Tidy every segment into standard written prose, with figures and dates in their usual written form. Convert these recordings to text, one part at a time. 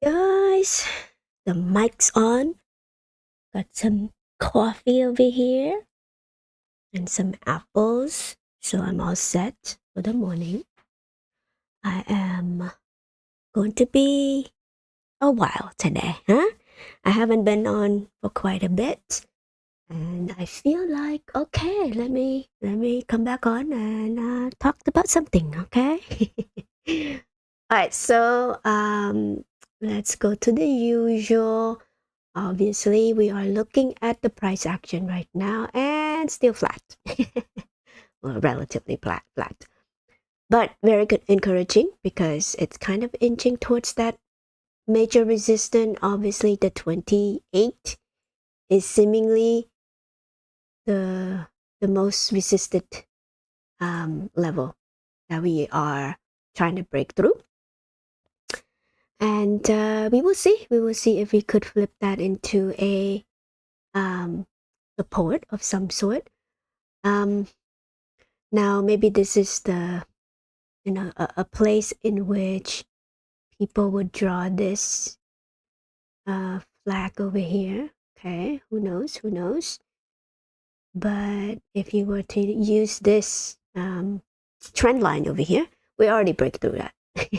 Guys, the mic's on. Got some coffee over here and some apples. So I'm all set for the morning. I am going to be a while today, huh? I haven't been on for quite a bit. And I feel like okay, let me come back on and talk about something, okay? All right, so let's go to the usual. Obviously, we are looking at the price action right now and still flat. Well, relatively flat. But very good, encouraging because it's kind of inching towards that major resistance. Obviously, the 28 is seemingly the most resisted level that we are trying to break through. And we will see. We will see if we could flip that into a support of some sort. Now, maybe this is the a place in which people would draw this flag over here. Okay, who knows? Who knows? But if you were to use this trend line over here, we already break through that.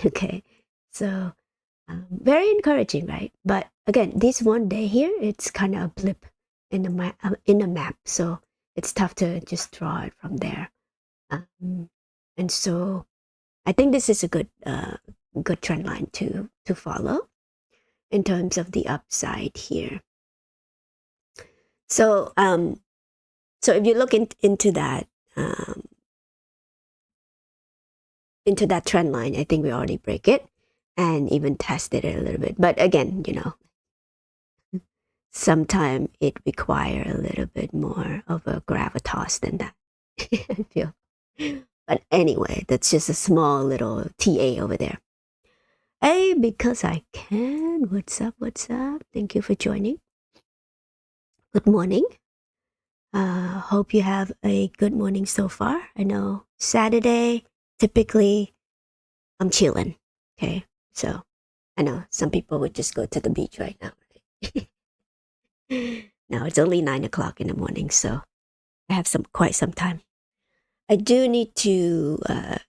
Okay, so very encouraging, right? But again, this one day here, it's kind of a blip in the map, so it's tough to just draw it from there. And so I think this is a good trend line to follow in terms of the upside here. So so if you look into that trend line, I think we already break it and even tested it a little bit. But again, sometimes it require a little bit more of a gravitas than that. I feel. But anyway, that's just a small little TA over there. Hey, because I can. What's up? What's up? Thank you for joining. Good morning. Hope you have a good morning so far. I know Saturday, typically, I'm chilling. Okay. So I know some people would just go to the beach right now. Right? Now it's only 9 o'clock in the morning, so I have quite some time. I do need to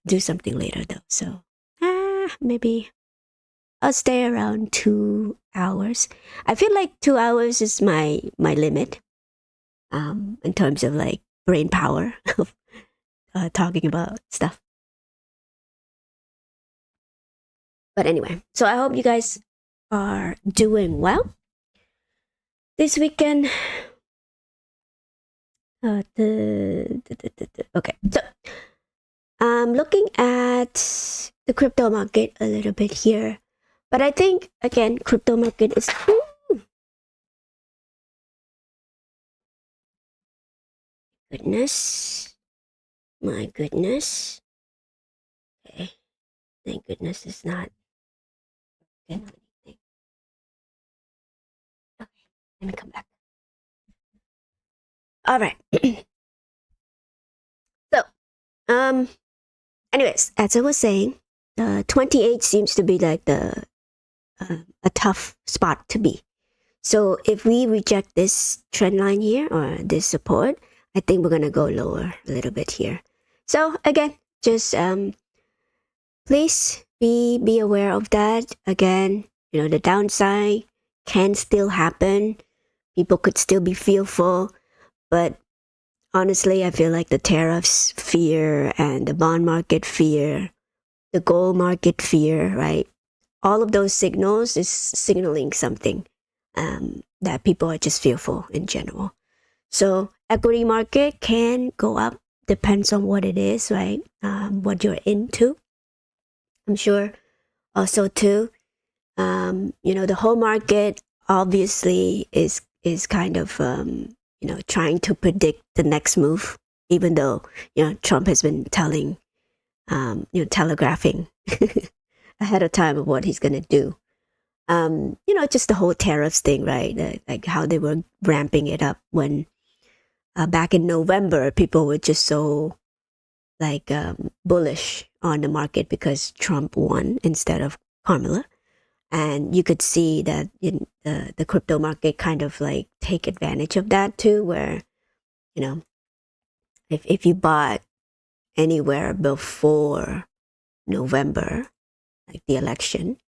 do something later though, so maybe I'll stay around 2 hours. I feel like 2 hours is my limit in terms of like brain power of talking about stuff. But anyway, so I hope you guys are doing well this weekend. Okay, so I'm looking at the crypto market a little bit here, but I think again, crypto market is. Goodness, my goodness. Okay, thank goodness it's not. Okay, let me come back. All right. So, anyways, as I was saying, 28 seems to be like the a tough spot to be. So if we reject this trend line here or this support, I think we're gonna go lower a little bit here. So again, just please be aware of that. Again, the downside can still happen. People could still be fearful, but honestly, I feel like the tariffs fear and the bond market fear, the gold market fear, right? All of those signals is signaling something that people are just fearful in general. So equity market can go up, depends on what it is, right? What you're into. I'm sure also too, the whole market obviously is kind of trying to predict the next move, even though Trump has been telegraphing ahead of time of what he's gonna do. Just the whole tariffs thing, right? Like how they were ramping it up when back in November, people were just so bullish on the market because Trump won instead of Kamala. And you could see that in the crypto market kind of like take advantage of that too, where, you know, if you bought anywhere before November, like the election,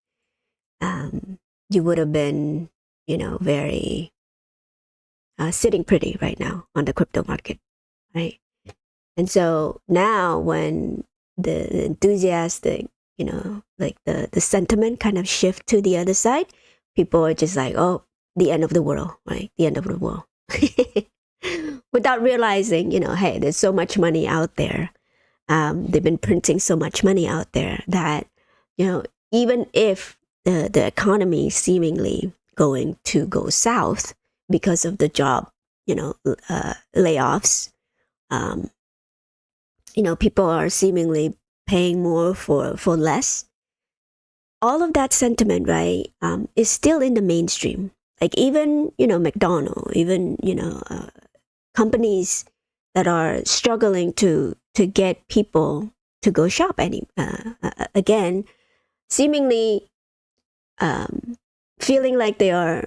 you would have been, very sitting pretty right now on the crypto market, right? And so now when the enthusiastic, like the sentiment kind of shift to the other side, people are just like, oh, the end of the world, right? The end of the world. Without realizing, hey, there's so much money out there. They've been printing so much money out there that, even if the economy is seemingly going to go south because of the job, layoffs, people are seemingly paying more for less. All of that sentiment, right, is still in the mainstream. Like even, McDonald's, even, companies that are struggling to get people to go shop again, seemingly feeling like they are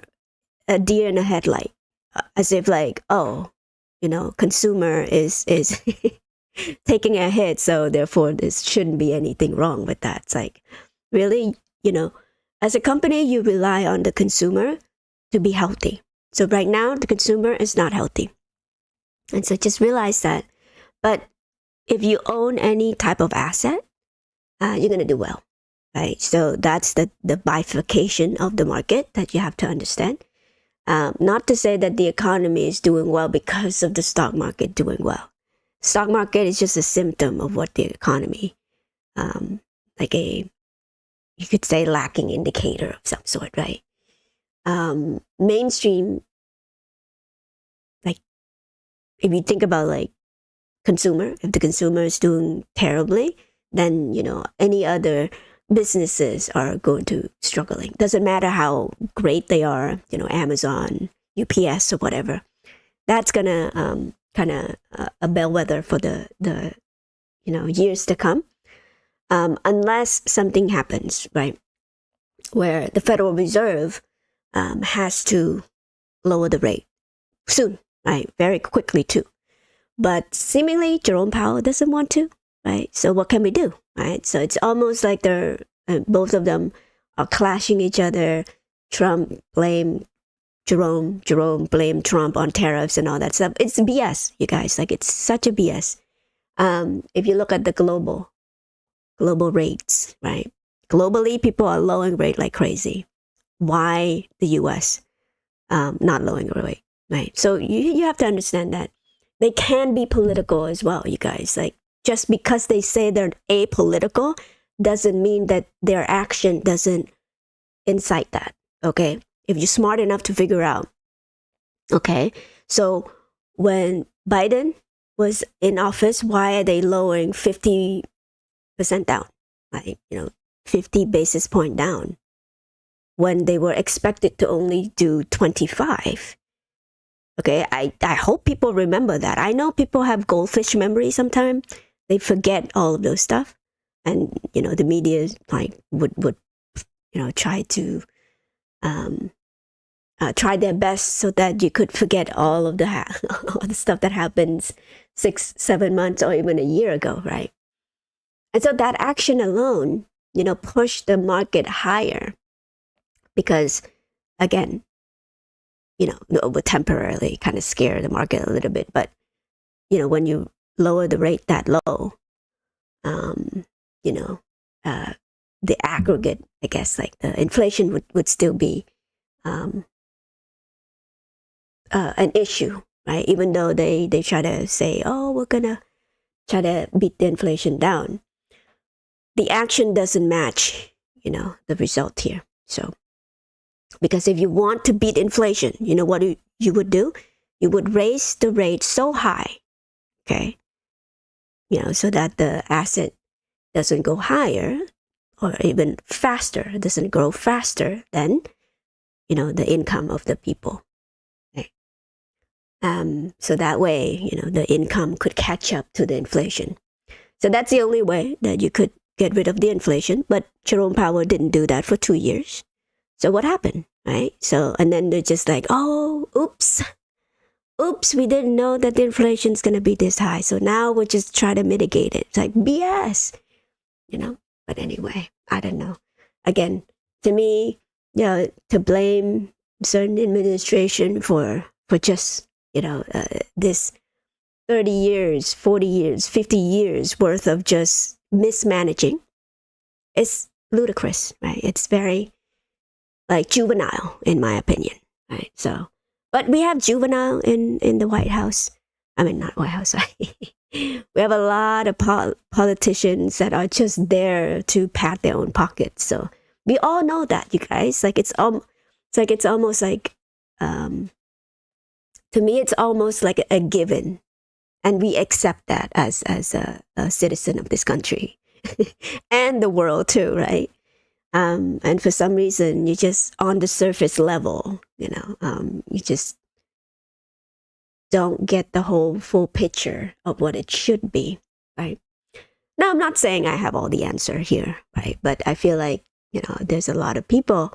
a deer in a headlight, as if like, oh, consumer is taking a hit, so therefore this shouldn't be anything wrong with that. It's like, really, as a company, you rely on the consumer to be healthy. So right now, the consumer is not healthy. And so just realize that. But if you own any type of asset, you're going to do well, right? So that's the bifurcation of the market that you have to understand. Not to say that the economy is doing well because of the stock market doing well. Stock market is just a symptom of what the economy, you could say, lacking indicator of some sort, right? Mainstream, like if you think about like consumer, if the consumer is doing terribly, then any other businesses are going to struggling. Doesn't matter how great they are, Amazon, UPS, or whatever. That's gonna kind of a bellwether for the years to come, unless something happens, right, where the Federal Reserve has to lower the rate soon, right, very quickly too. But seemingly Jerome Powell doesn't want to, right? So what can we do, right? So it's almost like they're both of them are clashing each other. Trump blame Jerome blame Trump on tariffs and all that stuff. It's BS, you guys. Like, it's such a BS. If you look at the global rates, right? Globally, people are lowering rate like crazy. Why the U.S. Not lowering rate, right? So you have to understand that they can be political as well, you guys. Like, just because they say they're apolitical doesn't mean that their action doesn't incite that, okay? If you're smart enough to figure out, okay, so when Biden was in office, why are they lowering 50% down? Like, 50 basis point down when they were expected to only do 25. Okay, I hope people remember that. I know people have goldfish memory sometimes. They forget all of those stuff. And, the media like would try to try their best so that you could forget all of all the stuff that happens 6-7 months or even a year ago, right? And so that action alone, pushed the market higher because, again, would temporarily kind of scare the market a little bit. But, when you lower the rate that low, the aggregate, I guess, like the inflation would still be an issue, right? Even though they try to say, oh, we're going to try to beat the inflation down. The action doesn't match, the result here. So, because if you want to beat inflation, what you would do? You would raise the rate so high, okay? So that the asset doesn't go higher or even faster, doesn't grow faster than, the income of the people. Okay? So that way, the income could catch up to the inflation. So that's the only way that you could get rid of the inflation. But Jerome Powell didn't do that for 2 years. So what happened, right? So, and then they're just like, oh, oops, we didn't know that the inflation's going to be this high. So now we'll just try to mitigate it. It's like BS, you know? But anyway, I don't know. Again, to me, to blame certain administration for just, this 30 years, 40 years, 50 years worth of just mismanaging is ludicrous, right? It's very like juvenile, in my opinion, right? So, but we have juvenile in the White House. I mean, not White House. We have a lot of politicians that are just there to pat their own pockets. So we all know that, you guys. Like it's almost like to me, it's almost like a given, and we accept that as a citizen of this country and the world too, right? And for some reason, you just on the surface level, you just don't get the whole full picture of what it should be, right? Now, I'm not saying I have all the answer here, right? But I feel like, there's a lot of people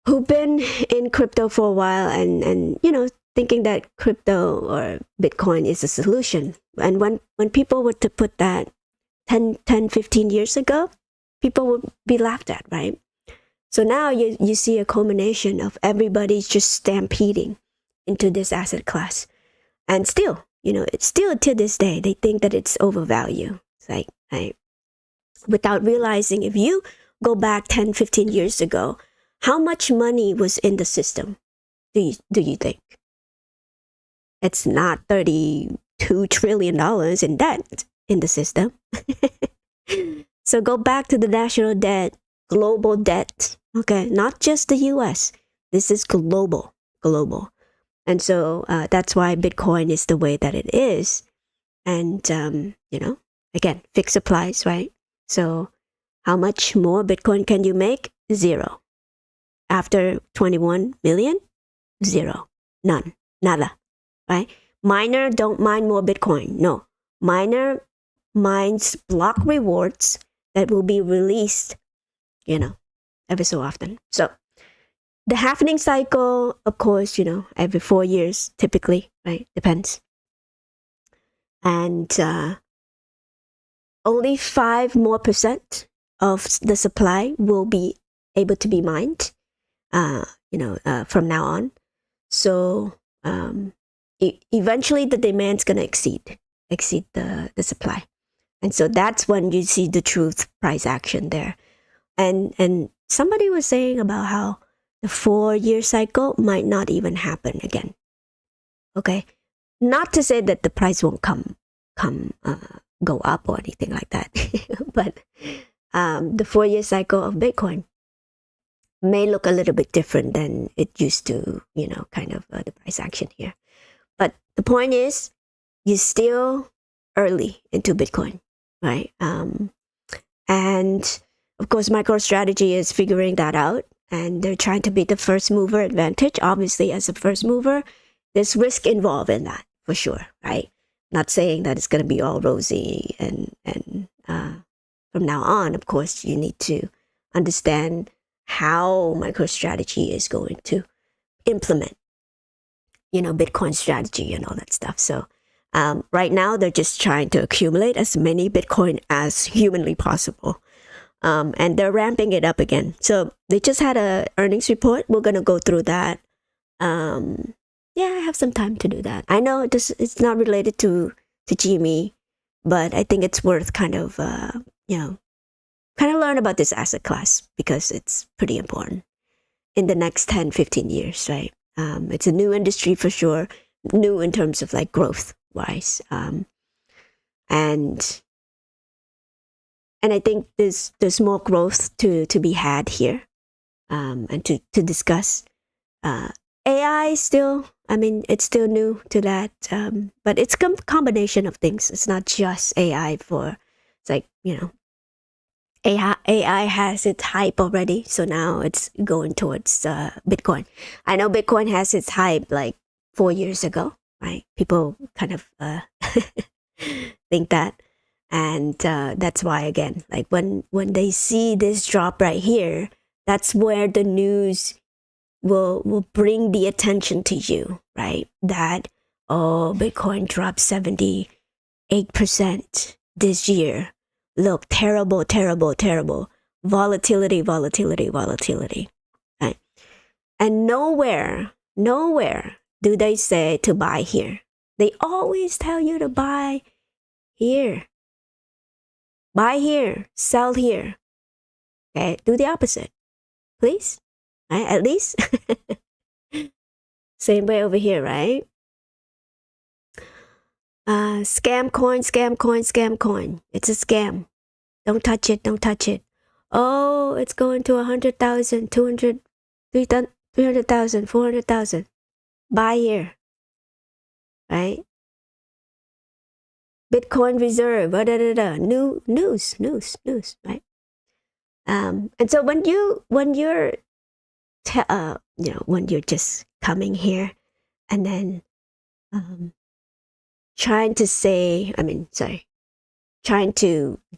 who've been in crypto for a while and thinking that crypto or Bitcoin is a solution. And when people were to put that 10, 15 years ago, people would be laughed at, right? So now you see a culmination of everybody's just stampeding into this asset class. And still, it's still to this day, they think that it's overvalued. It's like, right? Without realizing, if you go back 10, 15 years ago, how much money was in the system? Do you think? It's not $32 trillion in debt in the system. So go back to the national debt, global debt. Okay, not just the US. This is global. And so that's why Bitcoin is the way that it is. And, again, fixed supplies, right? So how much more Bitcoin can you make? 0. After 21 million? 0. None. Nada. Right? Miner don't mine more Bitcoin. No. Miner mines block rewards that will be released, every so often. So the halvening cycle, of course, every 4 years, typically, right? Depends. And only 5% more of the supply will be able to be mined, from now on. So eventually the demand's going to exceed the supply. And so that's when you see the truth price action there. And somebody was saying about how the 4-year cycle might not even happen again. Okay, not to say that the price won't go up or anything like that, but the 4-year cycle of Bitcoin may look a little bit different than it used to, the price action here. But the point is, you're still early into Bitcoin, right? And of course, MicroStrategy is figuring that out, and they're trying to be the first mover advantage. Obviously, as a first mover, there's risk involved in that for sure, right? Not saying that it's going to be all rosy, and from now on, of course, you need to understand how MicroStrategy is going to implement, Bitcoin strategy and all that stuff. So right now, they're just trying to accumulate as many Bitcoin as humanly possible. And they're ramping it up again. So they just had a earnings report. We're going to go through that. I have some time to do that. I know it's not related to GME, but I think it's worth kind of learn about this asset class because it's pretty important in the next 10, 15 years, right? It's a new industry for sure, new in terms of like growth wise. And I think there's more growth to be had here, and to discuss. AI still, it's still new to that, but it's a combination of things. It's not just AI it's like, AI has its hype already, so now it's going towards Bitcoin. I know Bitcoin has its hype like 4 years ago, right? People kind of think that. And that's why, again, like when they see this drop right here, That's where the news will bring the attention to you, right? That, oh, Bitcoin dropped 78% this year. Look, terrible, terrible, terrible. Volatility, volatility, volatility. Right? And nowhere do they say to buy here. They always tell you to buy here. Buy here, sell here. Okay, do the opposite, please. Right? At least. Same way over here, right? Scam coin, scam coin, scam coin. It's a scam. Don't touch it, don't touch it. Oh, it's going to 100,000, 200, 300,000, 400,000. Buy here, right? Bitcoin reserve, news, right? And so when you're when you're just coming here and then trying to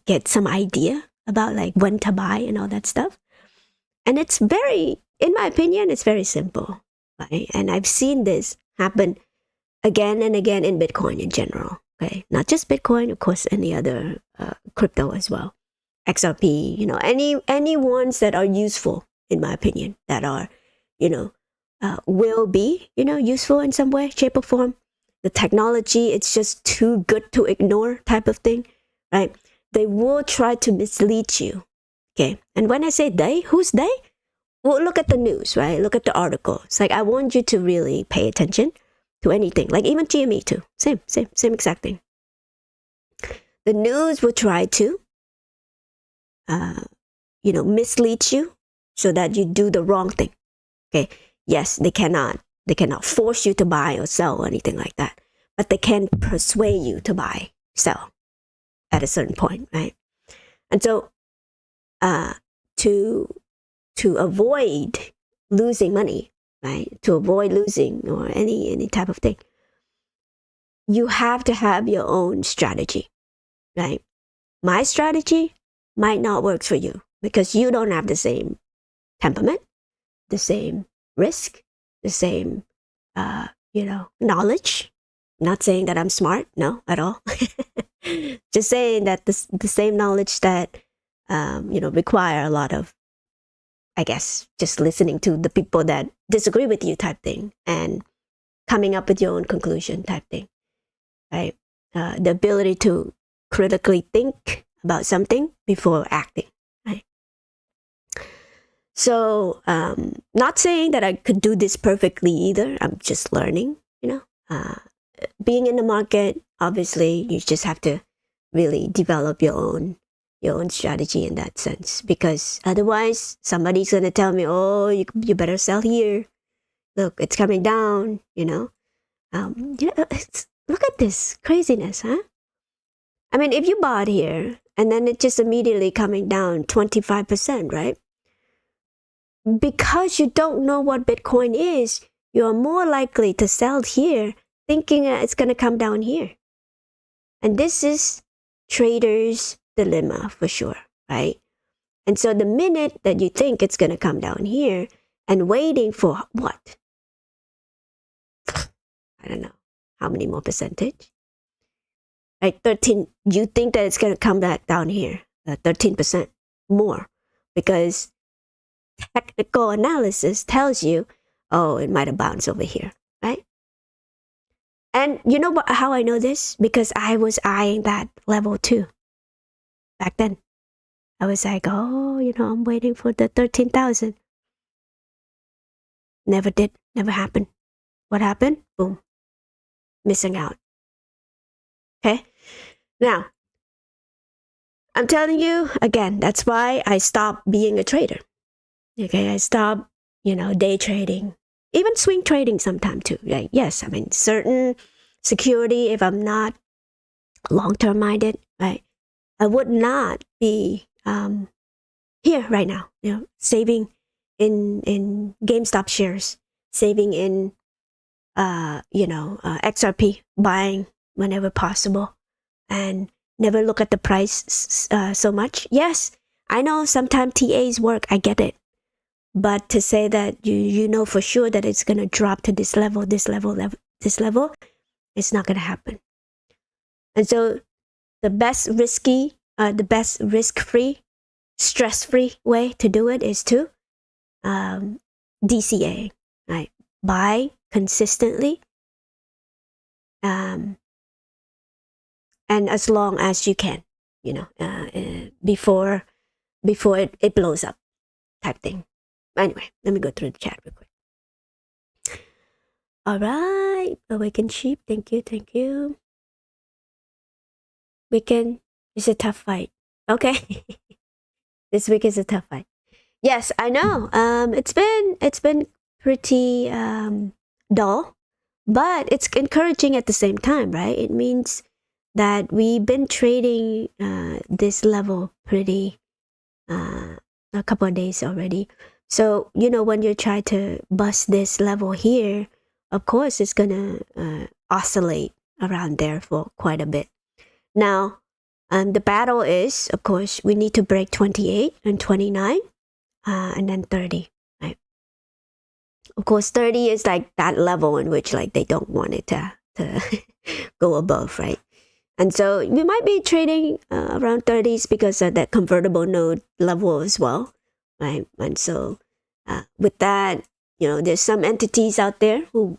get some idea about like when to buy and all that stuff. And it's very, in my opinion, it's very simple, right? And I've seen this happen again and again in Bitcoin in general, okay? Not just Bitcoin, of course, any other crypto as well. XRP, any ones that are useful, in my opinion, that are, will be, useful in some way, shape or form. The technology, it's just too good to ignore type of thing, right? They will try to mislead you, okay? And when I say they, who's they? Well, look at the news, right? Look at the article. It's like, I want you to really pay attention to anything, like even GME too. Same exact thing. The news will try to, mislead you so that you do the wrong thing, okay? Yes, they cannot force you to buy or sell or anything like that, but they can persuade you to buy, sell at a certain point, right? And so, to avoid losing money, right? To avoid losing or any type of thing, you have to have your own strategy, right? My strategy might not work for you because you don't have the same temperament, the same risk, the same, knowledge. Not saying that I'm smart, no, at all. Just saying that the same knowledge that, require a lot of, I guess, just listening to the people that disagree with you type thing and coming up with your own conclusion type thing, right? The ability to critically think about something before acting, right? So, not saying that I could do this perfectly either. I'm just learning, being in the market, obviously, you just have to really develop your own strategy in that sense, because otherwise somebody's going to tell me, oh, you better sell here. Look, it's coming down, look at this craziness, huh? I mean, if you bought here and then it just immediately coming down 25%, right? Because you don't know what Bitcoin is, you're more likely to sell here thinking it's going to come down here. And this is traders' dilemma for sure, right? And so the minute that you think it's going to come down here and waiting for what? I don't know. How many more percentage? Right, 13, you think that it's going to come back down here, 13% more, because technical analysis tells you, oh, it might have bounced over here, right? And you know how I know this? Because I was eyeing that level too. Back then, I was like, oh, I'm waiting for the 13,000. Never did, never happened. What happened? Boom. Missing out. Okay? Now, I'm telling you, again, that's why I stopped being a trader. Okay, I stopped, day trading. Even swing trading sometime too. Right? Yes, I mean, certain security, if I'm not long-term minded, right? I would not be here right now, saving in GameStop shares, saving in, XRP, buying whenever possible, and never look at the price so much. Yes, I know sometimes TAs work. I get it. But to say that you know for sure that it's going to drop to this level, this level, it's not going to happen. And so the best risk-free, stress-free way to do it is to DCA, right? Buy consistently, and as long as you can, before it blows up, type thing. Anyway, let me go through the chat real quick. All right, Awakened Sheep, thank you. Weekend is a tough fight. Okay, this week is a tough fight. Yes, I know. It's been pretty dull, but it's encouraging at the same time, right? It means that we've been trading this level pretty a couple of days already. So when you try to bust this level here, of course it's gonna oscillate around there for quite a bit. Now, the battle is, of course, we need to break 28 and 29. And then 30, right? Of course, 30 is like that level in which like they don't want it to go above, right? And so we might be trading around 30s because of that convertible node level as well, right? And so with that, there's some entities out there who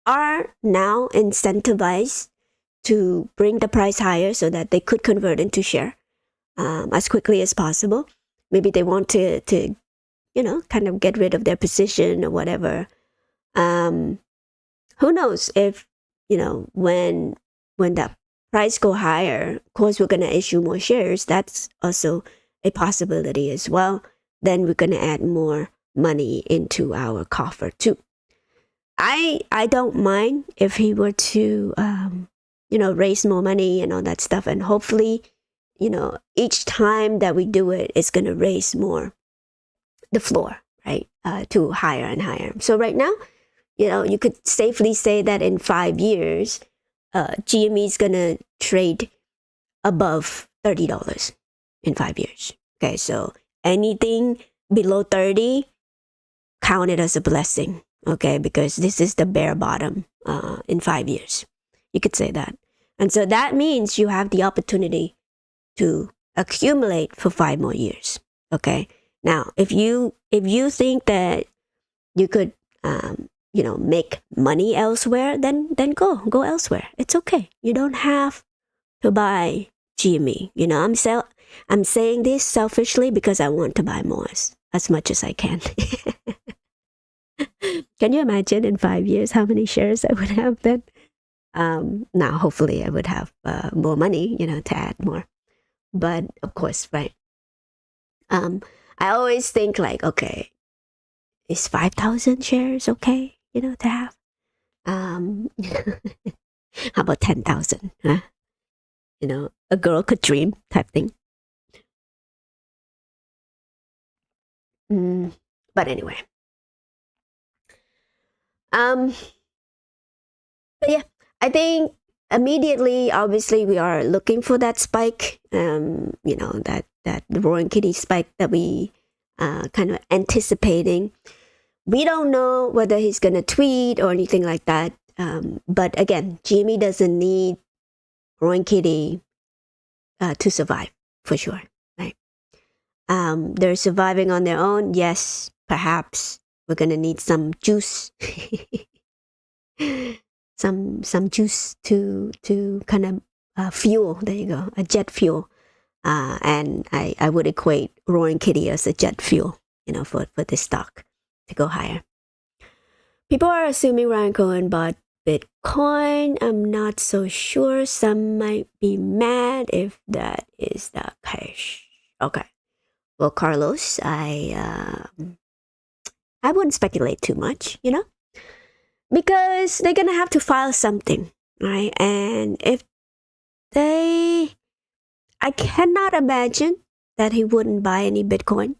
are now incentivized to bring the price higher so that they could convert into share as quickly as possible. Maybe they want to kind of get rid of their position or whatever. Who knows if, when that price go higher, of course we're going to issue more shares. That's also a possibility as well. Then we're going to add more money into our coffer too. I don't mind if he were to, raise more money and all that stuff. And hopefully, each time that we do it, it's going to raise more the floor, right? To higher and higher. So right now, you could safely say that in 5 years, GME is going to trade above $30 in 5 years. Okay, so anything below 30, count it as a blessing, okay? Because this is the bare bottom in 5 years. You could say that. And so that means you have the opportunity to accumulate for 5 more years, okay? Now, if you think that you could, make money elsewhere, then go elsewhere. It's okay. You don't have to buy GME. I'm saying this selfishly because I want to buy more as much as I can. Can you imagine in 5 years how many shares I would have then? Now, hopefully, I would have more money, to add more. But of course, right? I always think like, okay, is 5,000 shares okay, to have? How about 10,000? Huh? A girl could dream type thing. But anyway. But yeah, I think immediately, obviously, we are looking for that spike, that roaring kitty spike that we kind of anticipating. We don't know whether he's going to tweet or anything like that. But again, GME doesn't need roaring kitty to survive, for sure, right? They're surviving on their own. Yes, perhaps we're going to need some juice. some juice to kind of fuel. There you go, a jet fuel. And I would equate roaring kitty as a jet fuel, for this stock to go higher. People are assuming Ryan Cohen bought Bitcoin. I'm not so sure. Some might be mad if that is the case. Okay. Well, Carlos, I wouldn't speculate too much, because they're gonna have to file something, right? And if I cannot imagine that he wouldn't buy any Bitcoin.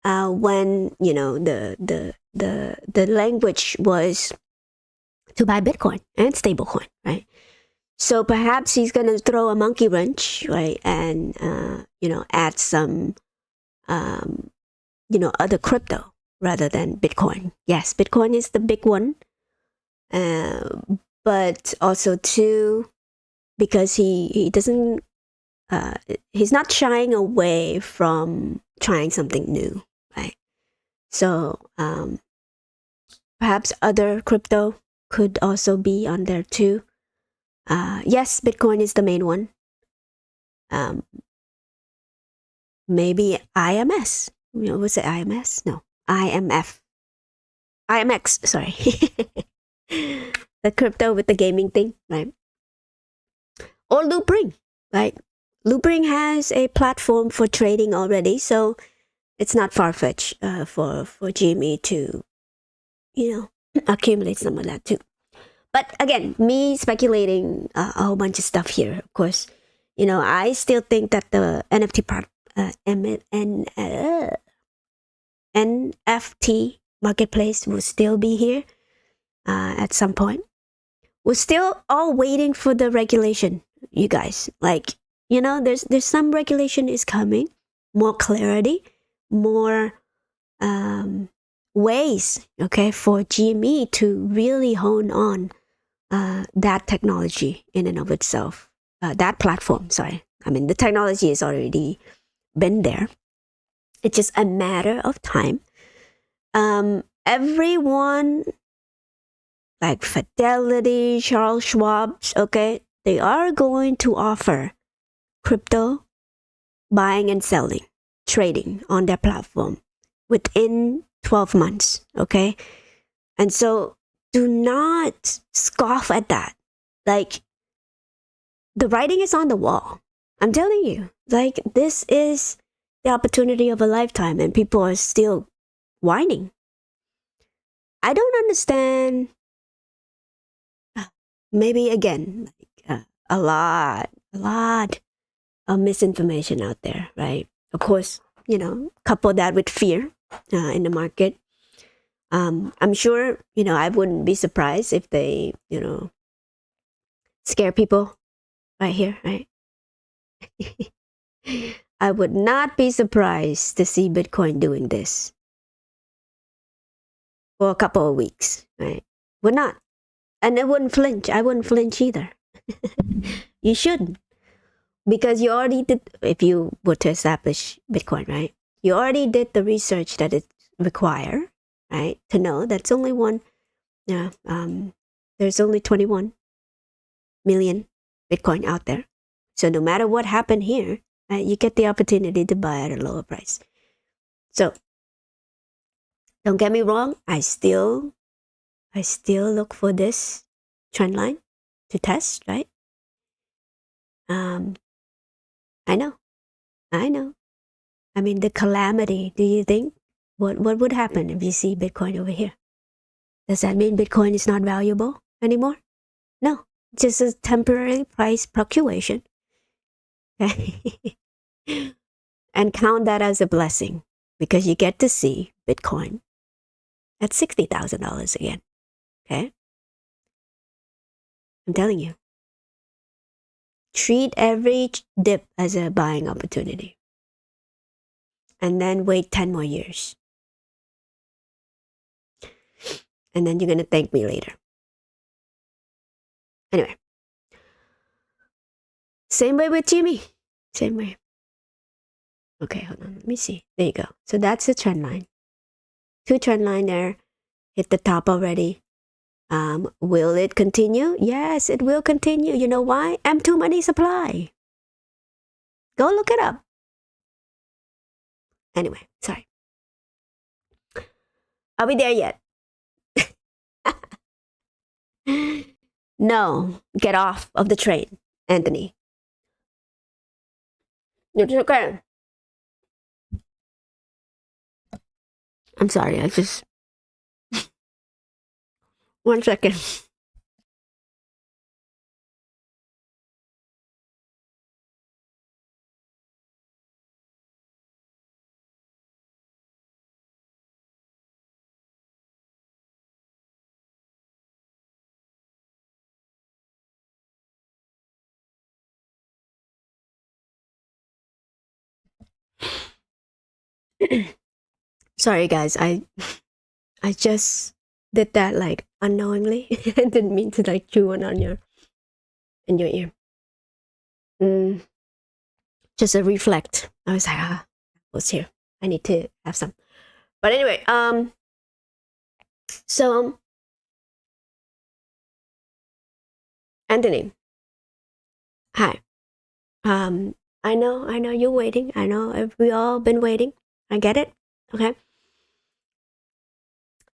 When the language was to buy Bitcoin and stablecoin, right? So perhaps he's gonna throw a monkey wrench, right, and add some other crypto rather than Bitcoin. Yes, Bitcoin is the big one, uh, but also too because he doesn't uh, he's not shying away from trying something new, right? So perhaps other crypto could also be on there too. Yes, Bitcoin is the main one. Um, maybe IMS. Was it IMS? No, IMF. IMX. Sorry, the crypto with the gaming thing, right? Or Loopring, right? Loopring has a platform for trading already, so it's not far fetched for Jimmy to accumulate some of that too. But again, me speculating a whole bunch of stuff here. Of course, I still think that the NFT part, NFT marketplace will still be here at some point. We're still all waiting for the regulation, you guys. Like, there's some regulation is coming, more clarity, more ways, okay, for GME to really hone on that technology in and of itself, that platform. Sorry, I mean the technology has already been there. It's just a matter of time. Everyone like Fidelity, Charles Schwab's, okay, they are going to offer crypto buying and selling, trading on their platform within 12 months, okay? And so do not scoff at that. Like, the writing is on the wall. I'm telling you, like, this is the opportunity of a lifetime, and people are still whining. I don't understand. Maybe again, like, a lot of misinformation out there, right? Of course, couple that with fear in the market. I'm sure, I wouldn't be surprised if they, scare people right here, right? I would not be surprised to see Bitcoin doing this for a couple of weeks, right? Would not. And I wouldn't flinch. I wouldn't flinch either. You shouldn't. Because you already did, if you were to establish Bitcoin, right? You already did the research that it require, right? To know that's only one, yeah, there's only 21 million Bitcoin out there. So no matter what happened here, you get the opportunity to buy at a lower price. So don't get me wrong, I still look for this trend line to test, right? Um, I know, I know. I mean, the calamity. Do you think what would happen if you see Bitcoin over here? Does that mean Bitcoin is not valuable anymore? No, just a temporary price fluctuation. Okay? And count that as a blessing because you get to see Bitcoin at $60,000 again. Okay? I'm telling you. Treat every dip as a buying opportunity. And then wait 10 more years. And then you're going to thank me later. Anyway. Same way with Jimmy. Same way. Okay, hold on. Let me see. There you go. So that's the trend line. Two trend line there. Hit the top already. Will it continue? Yes, it will continue. You know why? M2 money supply. Go look it up. Anyway, sorry. Are we there yet? No. Get off of the train, Anthony. It's okay. I'm sorry. I just. 1 second. Sorry, guys. I just did that like unknowingly. I didn't mean to like chew one on your ear. Mm, just a reflect. I was like, what's here? I need to have some. But anyway, so Anthony, hi. I know you're waiting. I know we all been waiting. I get it. Okay,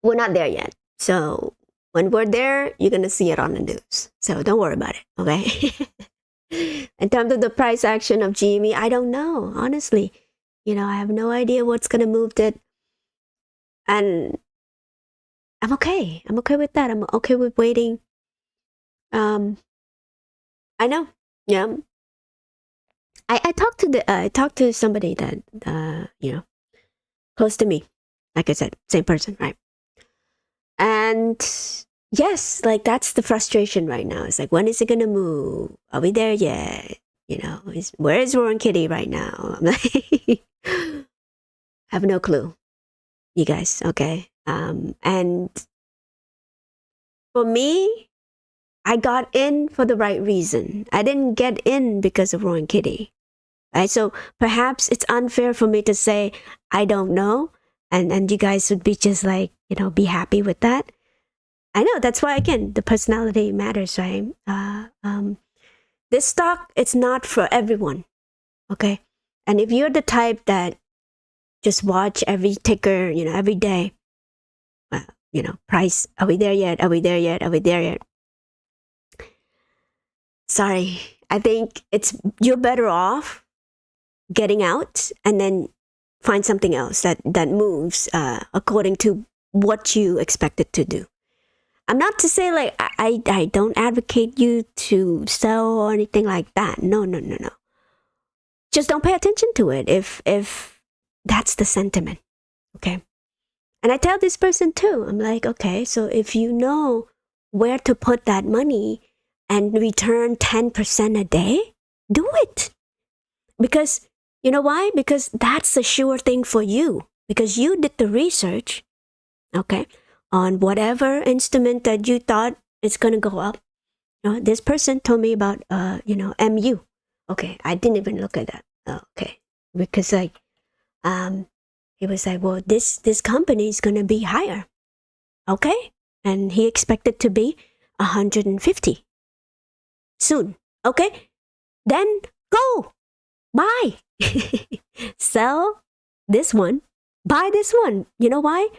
we're not there yet. So when we're there, you're gonna see it on the news. So don't worry about it. Okay. In terms of the price action of GME, I don't know. Honestly, I have no idea what's gonna move it, and I'm okay. I'm okay with that. I'm okay with waiting. Um, I know. Yeah. I talked to somebody that close to me. Like I said, same person, right? And yes, like that's the frustration right now. It's like, when is it gonna move? Are we there yet? Where is Roaring Kitty right now? I'm like, I have no clue, you guys. Okay. And for me, I got in for the right reason. I didn't get in because of Roaring Kitty. Right? So perhaps it's unfair for me to say I don't know, and you guys would be just like, be happy with that. I know, that's why, again, the personality matters, right? This stock, it's not for everyone, okay? And if you're the type that just watch every ticker, every day, price, are we there yet? Are we there yet? Are we there yet? Sorry, I think you're better off getting out and then find something else that moves according to what you expect it to do. I'm not to say like I don't advocate you to sell or anything like that. No. Just don't pay attention to it if that's the sentiment. Okay. And I tell this person too. I'm like, okay, so if you know where to put that money and return 10% a day, do it. Because you know why? Because that's a sure thing for you. Because you did the research, okay, on whatever instrument that you thought is going to go up. This person told me about, MU. Okay, I didn't even look at that. Okay, because like, he was like, well, this company is going to be higher. Okay, and he expected to be 150 soon. Okay, then go buy, sell this one, buy this one. You know why?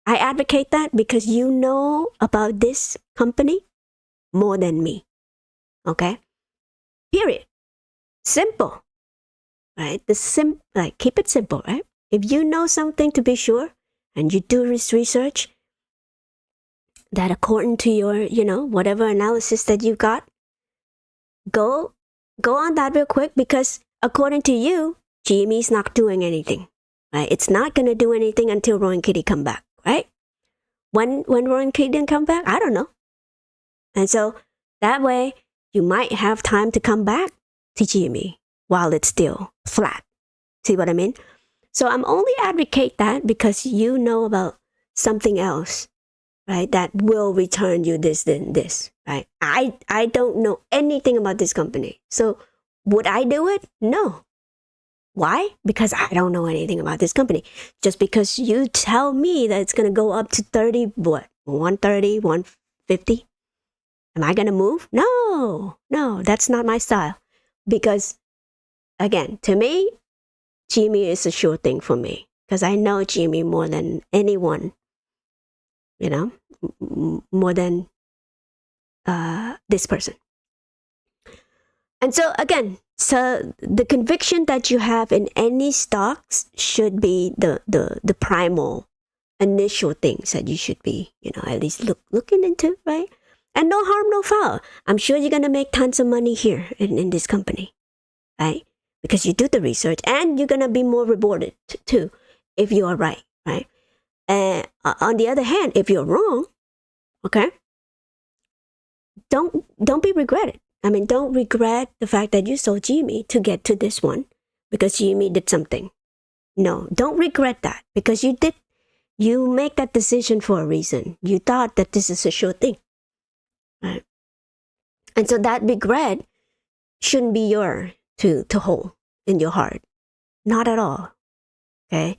I advocate that because you know about this company more than me. Okay? Period. Simple. Right? Keep it simple, right? If you know something to be sure and you do this research that according to your, whatever analysis that you got, go on that real quick, because according to you, GME's not doing anything. Right? It's not gonna do anything until Roaring Kitty come back, right? When Roaring Kitty didn't come back, I don't know. And so that way you might have time to come back to GME while it's still flat. See what I mean? So I'm only advocate that because you know about something else, right? That will return you this, then this, right? I don't know anything about this company. So would I do it? No. Why? Because I don't know anything about this company. Just because you tell me that it's going to go up to 30, what? 130, 150? Am I going to move? No, that's not my style. Because again, to me, GME is a sure thing for me. Because I know GME more than anyone, more than this person. And so again, so the conviction that you have in any stocks should be the primal initial things that you should be, at least looking into, right? And no harm, no foul. I'm sure you're gonna make tons of money here in this company, right? Because you do the research and you're gonna be more rewarded too if you are right, right? And on the other hand, if you're wrong, okay, don't be regretted. I mean, don't regret the fact that you sold GME to get to this one because GME did something. No, don't regret that, because you make that decision for a reason. You thought that this is a sure thing, right? And so that regret shouldn't be your to hold in your heart. Not at all. Okay.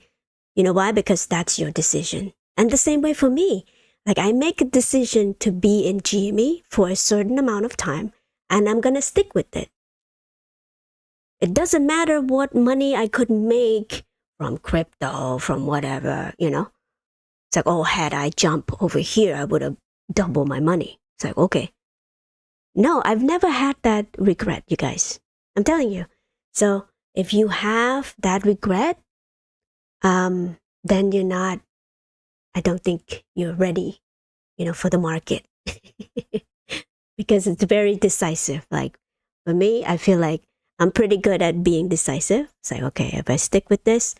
You know why? Because that's your decision. And the same way for me. Like, I make a decision to be in GME for a certain amount of time, and I'm going to stick with it. It doesn't matter what money I could make from crypto, from whatever, It's like, oh, had I jumped over here, I would have doubled my money. It's like, okay. No, I've never had that regret, you guys. I'm telling you. So if you have that regret, then I don't think you're ready, for the market. Because it's very decisive. Like, for me, I feel like I'm pretty good at being decisive. It's like, okay, if I stick with this,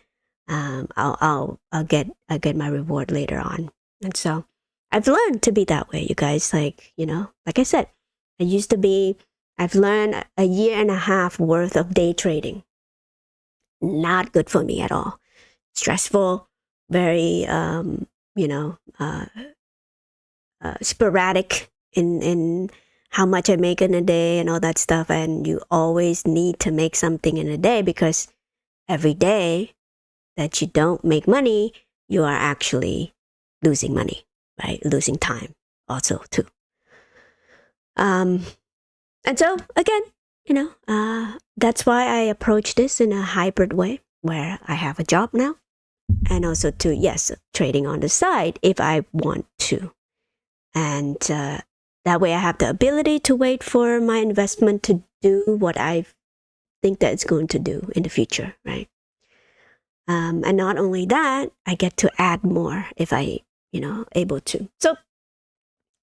I'll get my reward later on. And so I've learned to be that way, you guys. Like, like I said, I've learned a year and a half worth of day trading. Not good for me at all. Stressful, very, sporadic in how much I make in a day and all that stuff. And you always need to make something in a day, because every day that you don't make money, you are actually losing money, right? Losing time also too. And so again, that's why I approach this in a hybrid way, where I have a job now, and also trading on the side if I want to. And that way I have the ability to wait for my investment to do what I think that it's going to do in the future, right? And not only that, I get to add more if I, able to. So,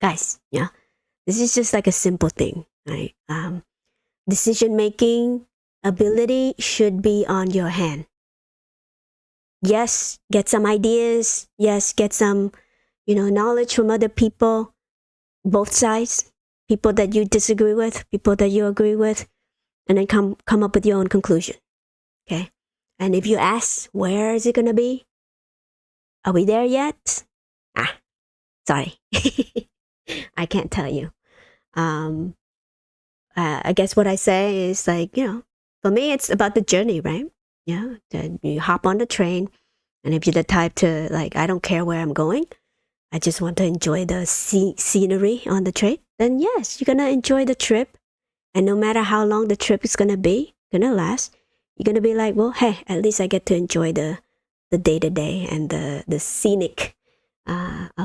guys, this is just like a simple thing, right? Decision-making ability should be on your hand. Yes, get some ideas. Yes, get some, knowledge from other people, both sides, people that you disagree with, people that you agree with, and then come up with your own conclusion. Okay? And if you ask, where is it going to be? Are we there yet? Sorry. I can't tell you. I guess what I say is like, for me, it's about the journey, right? Yeah. You hop on the train, and if you're the type to, like, I don't care where I'm going, I just want to enjoy the scenery on the train, then yes, you're going to enjoy the trip. And no matter how long the trip is going to last, you're going to be like, well, hey, at least I get to enjoy the day-to-day and the scenic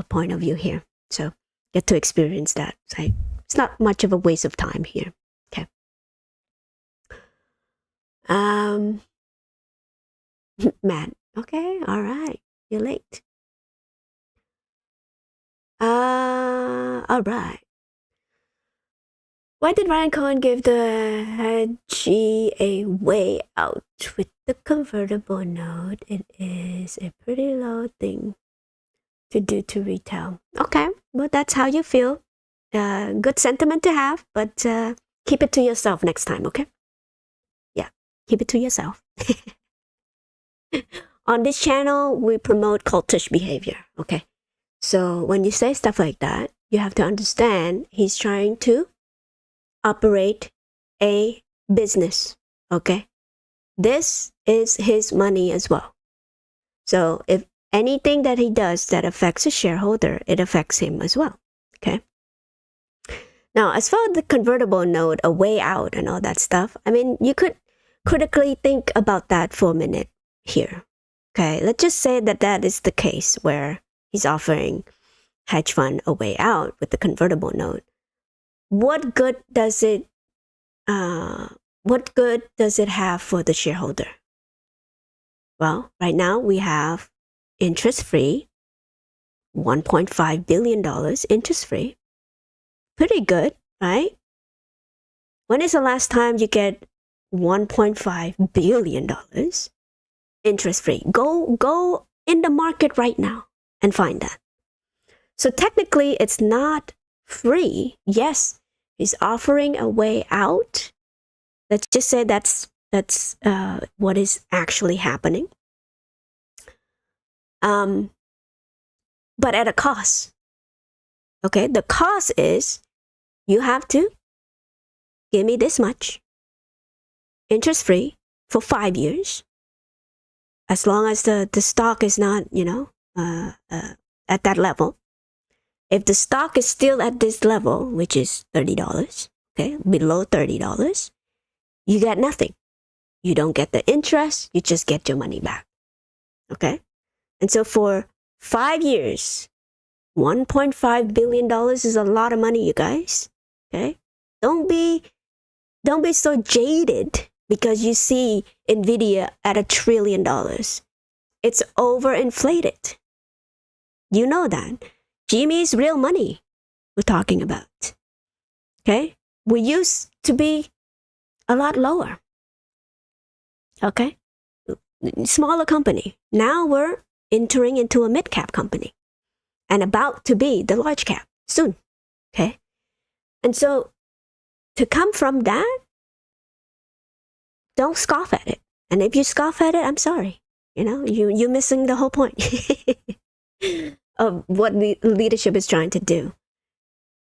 point of view here. So get to experience that. So it's not much of a waste of time here. Okay. Matt. Okay. All right. You're late. All right. Why did Ryan Cohen give the hedgie a way out with the convertible note? It is a pretty low thing to do to retail. Okay, well, that's how you feel. Good sentiment to have, but keep it to yourself next time, okay? Yeah, keep it to yourself. On this channel, we promote cultish behavior, okay? So when you say stuff like that, you have to understand he's trying to operate a business, okay? This is his money as well. So if anything that he does that affects a shareholder, it affects him as well, okay? Now, as far as the convertible note, a way out and all that stuff, I mean, you could critically think about that for a minute here, okay? Let's just say that that is the case where he's offering hedge fund a way out with the convertible note. What good does it have for the shareholder? Well, right now we have interest-free, $1.5 billion interest-free. Pretty good, right? When is the last time you get $1.5 billion interest-free? Go in the market right now and find that. So technically, it's not free. Yes, he's offering a way out. Let's just say that's what is actually happening. But at a cost. Okay, the cost is you have to give me this much interest free for 5 years, as long as the stock is not, at that level. If the stock is still at this level, which is $30, okay, below $30, you get nothing. You don't get the interest, you just get your money back. Okay? And so for 5 years, $1.5 billion is a lot of money, you guys. Okay? Don't be so jaded because you see Nvidia at $1 trillion. It's overinflated. You know that. Jimmy's real money we're talking about. Okay? We used to be a lot lower. Okay? Smaller company. Now we're entering into a mid-cap company and about to be the large cap soon. Okay? And so to come from that, don't scoff at it. And if you scoff at it, I'm sorry. You're missing the whole point of what leadership is trying to do.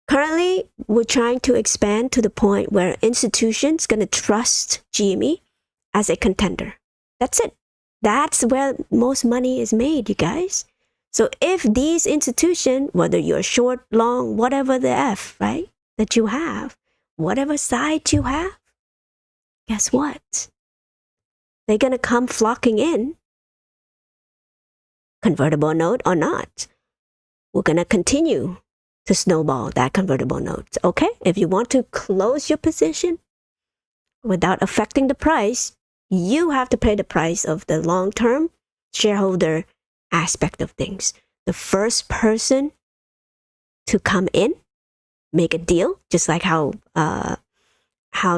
Currently, we're trying to expand to the point where institutions going to trust GME as a contender. That's it. That's where most money is made, you guys. So if these institutions, whether you're short, long, whatever the F, right, that you have, whatever side you have, guess what? They're going to come flocking in, convertible note or not. We're going to continue to snowball that convertible note. Okay? If you want to close your position without affecting the price, you have to pay the price of the long-term shareholder aspect of things. The first person to come in, make a deal, just like how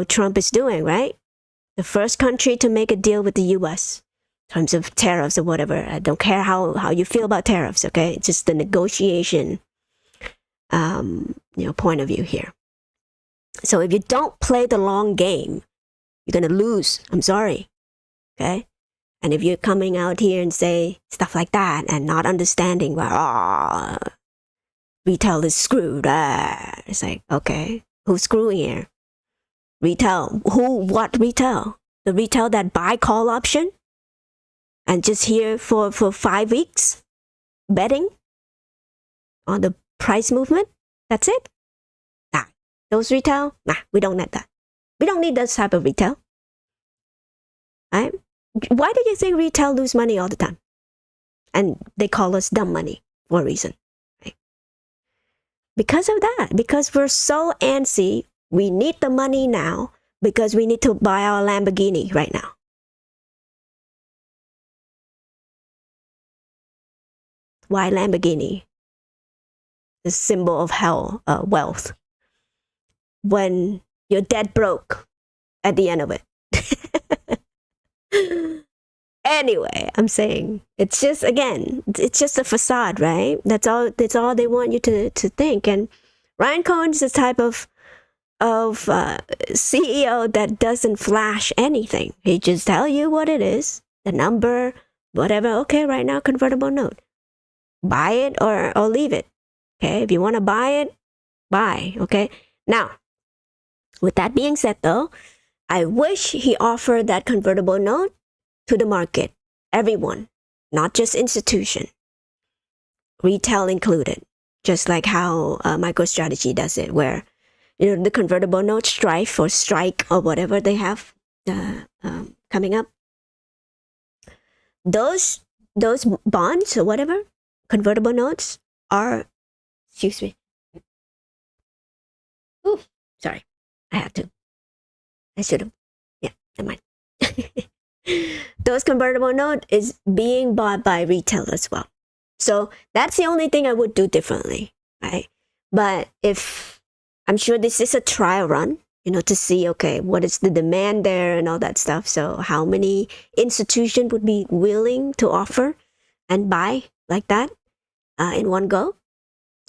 Trump is doing, right? The first country to make a deal with the U.S. in terms of tariffs or whatever. I don't care how you feel about tariffs, okay? It's just the negotiation point of view here. So if you don't play the long game, you're going to lose. I'm sorry. Okay? And if you're coming out here and say stuff like that and not understanding why, retail is screwed. It's like, okay, who's screwing here? Retail. Who? What retail? The retail that buy call option and just here for 5 weeks betting on the price movement? That's it? Nah. Those retail? Nah, we don't need that. We don't need this type of retail. Right? Why do you think retail lose money all the time? And they call us dumb money for a reason. Right? Because of that. Because we're so antsy. We need the money now because we need to buy our Lamborghini right now. Why Lamborghini? The symbol of hell, wealth. When you're dead broke at the end of it. Anyway, I'm saying it's just a facade, right? That's all they want you to think. And Ryan Cohen's the type of CEO that doesn't flash anything. He just tell you what it is, the number, whatever. Okay, right now convertible note. Buy it or leave it. Okay, if you want to buy it, buy. Okay. Now, with that being said, though, I wish he offered that convertible note to the market, everyone, not just institution, retail included, just like how MicroStrategy does it, where the convertible note strife or strike or whatever they have coming up. Those bonds or whatever convertible notes are. Excuse me. Ooh, sorry. I had to. I should have. Yeah, never mind. Those convertible note is being bought by retail as well. So that's the only thing I would do differently, right? But if I'm sure this is a trial run, to see, okay, what is the demand there and all that stuff. So how many institutions would be willing to offer and buy like that in one go?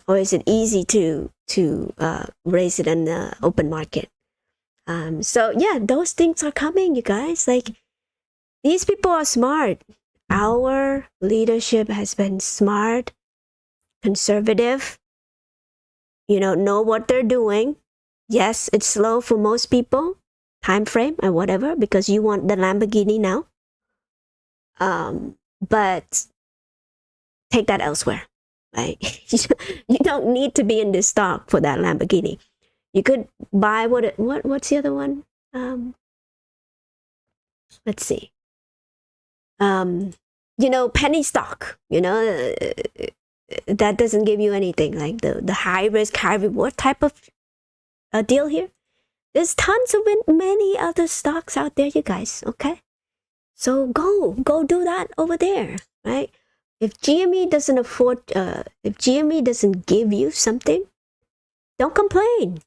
Or is it easy to raise it in the open market? So yeah, those things are coming, you guys. Like, these people are smart. our leadership has been smart, conservative, know what they're doing. Yes, it's slow for most people, time frame and whatever, because you want the Lamborghini now. But take that elsewhere, right? You don't need to be in this stock for that Lamborghini. You could buy what's the other one? Let's see. Penny stock. That doesn't give you anything, like the high risk, high reward type of deal here. There's tons of many other stocks out there, you guys. Okay, so go do that over there, right? If GME doesn't if GME doesn't give you something, don't complain.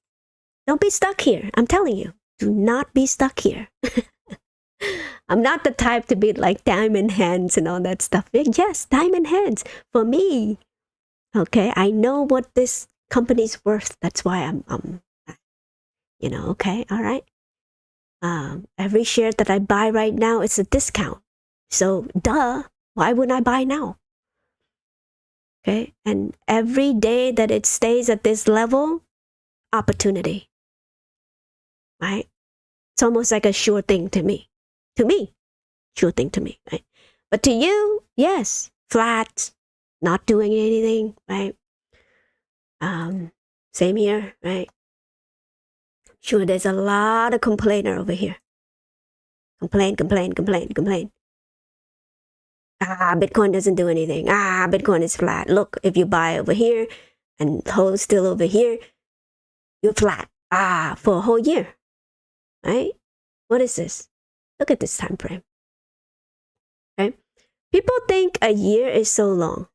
Don't be stuck here. I'm telling you, do not be stuck here. I'm not the type to be like diamond hands and all that stuff. Yes, diamond hands for me. Okay, I know what this company's worth. That's why I'm okay, all right. Every share that I buy right now is a discount. So duh, why wouldn't I buy now? Okay, and every day that it stays at this level, opportunity. Right? It's almost like a sure thing to me. To me, sure thing to me, right? But to you, yes, flat, not doing anything, right? Same here, right? Sure, there's a lot of complainer over here. Complain. Bitcoin doesn't do anything. Bitcoin is flat. Look, if you buy over here and hold still over here, you're flat. For a whole year, right? What is this? Look at this time frame. Okay? People think a year is so long.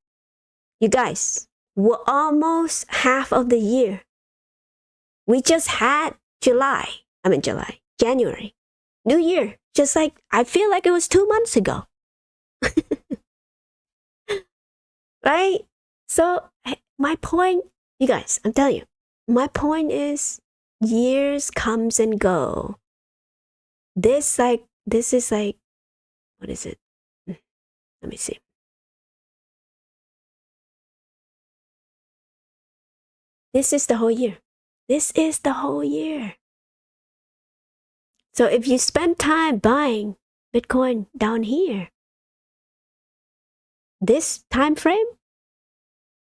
You guys, we're almost half of the year. We just had January, New Year. Just like, I feel like it was 2 months ago. Right? So my point, you guys, I'm telling you, my point is years comes and go. This is like, what is it? Let me see. This is the whole year. This is the whole year. So if you spend time buying Bitcoin down here, this time frame,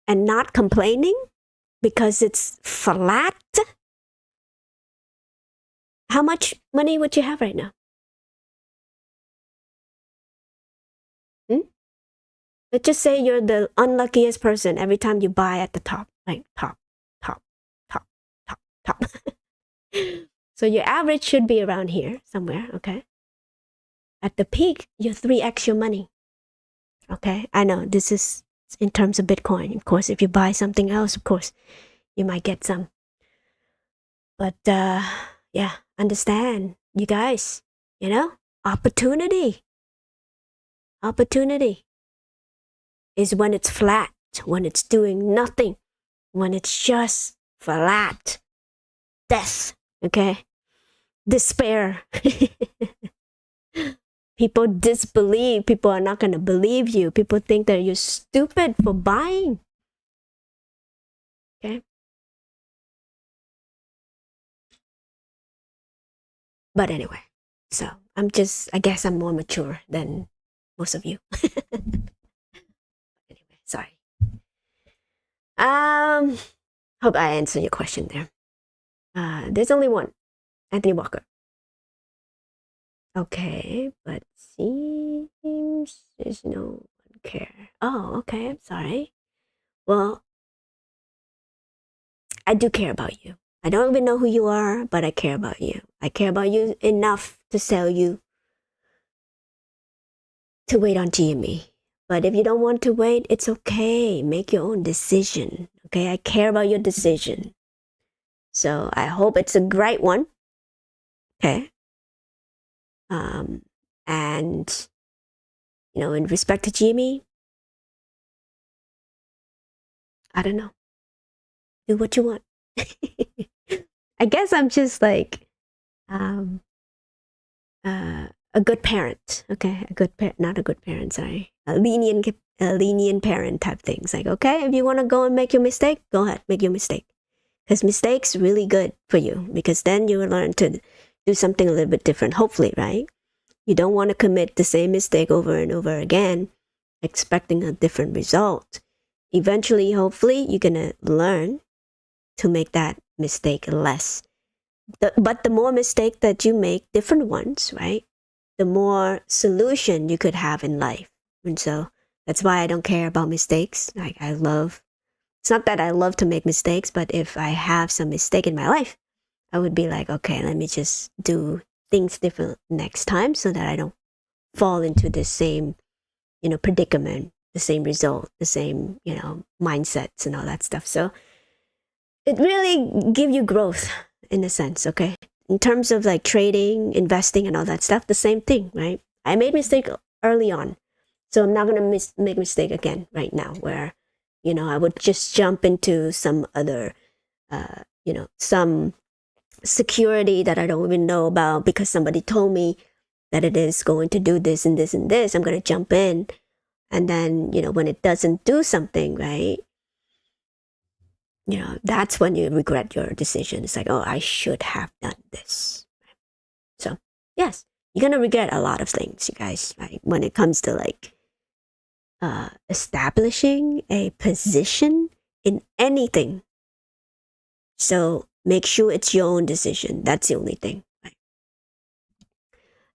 and not complaining because it's flat, how much money would you have right now? Let's just say you're the unluckiest person every time you buy at the top, like top. So your average should be around here somewhere, okay? At the peak, you're 3x your money. Okay, I know this is in terms of Bitcoin. Of course, if you buy something else, of course, you might get some. But yeah, understand, you guys, opportunity. Opportunity is when it's flat, when it's doing nothing, when it's just flat. Death, okay? Despair. People disbelieve. People are not going to believe you. People think that you're stupid for buying. Okay? But anyway, so I guess I'm more mature than most of you. Anyway, sorry. Hope I answered your question there. There's only one, Anthony Walker. Okay, but seems there's no one care. Oh, okay, I'm sorry. Well, I do care about you. I don't even know who you are, but I care about you. I care about you enough to sell you to wait on GME. But if you don't want to wait, it's okay. Make your own decision. Okay, I care about your decision. So I hope it's a great one. Okay. And in respect to GME, I don't know. Do what you want. I guess I'm just like a good parent. Okay, a good parent, not a good parent. Sorry, a lenient parent type things. Like, okay, if you want to go and make your mistake, go ahead, make your mistake. Because mistakes really good for you, because then you will learn to do something a little bit different. Hopefully, right? You don't want to commit the same mistake over and over again, expecting a different result. Eventually, hopefully, you're gonna learn to make that mistake less. But the more mistake that you make, different ones, right? The more solution you could have in life. And so that's why I don't care about mistakes. Like, it's not that I love to make mistakes, but if I have some mistake in my life, I would be like, okay, let me just do things different next time so that I don't fall into the same, predicament, the same result, the same, mindsets and all that stuff. So it really give you growth in a sense, okay? In terms of like trading, investing and all that stuff, the same thing, right? I made mistake early on. So I'm not going to make mistake again right now where, I would just jump into some other, some security that I don't even know about because somebody told me that it is going to do this and this and this. I'm going to jump in. And then, when it doesn't do something, right? That's when you regret your decision. It's like, oh, I should have done this. So, yes, you're going to regret a lot of things, you guys, right? When it comes to like establishing a position in anything. So make sure it's your own decision. That's the only thing. Right?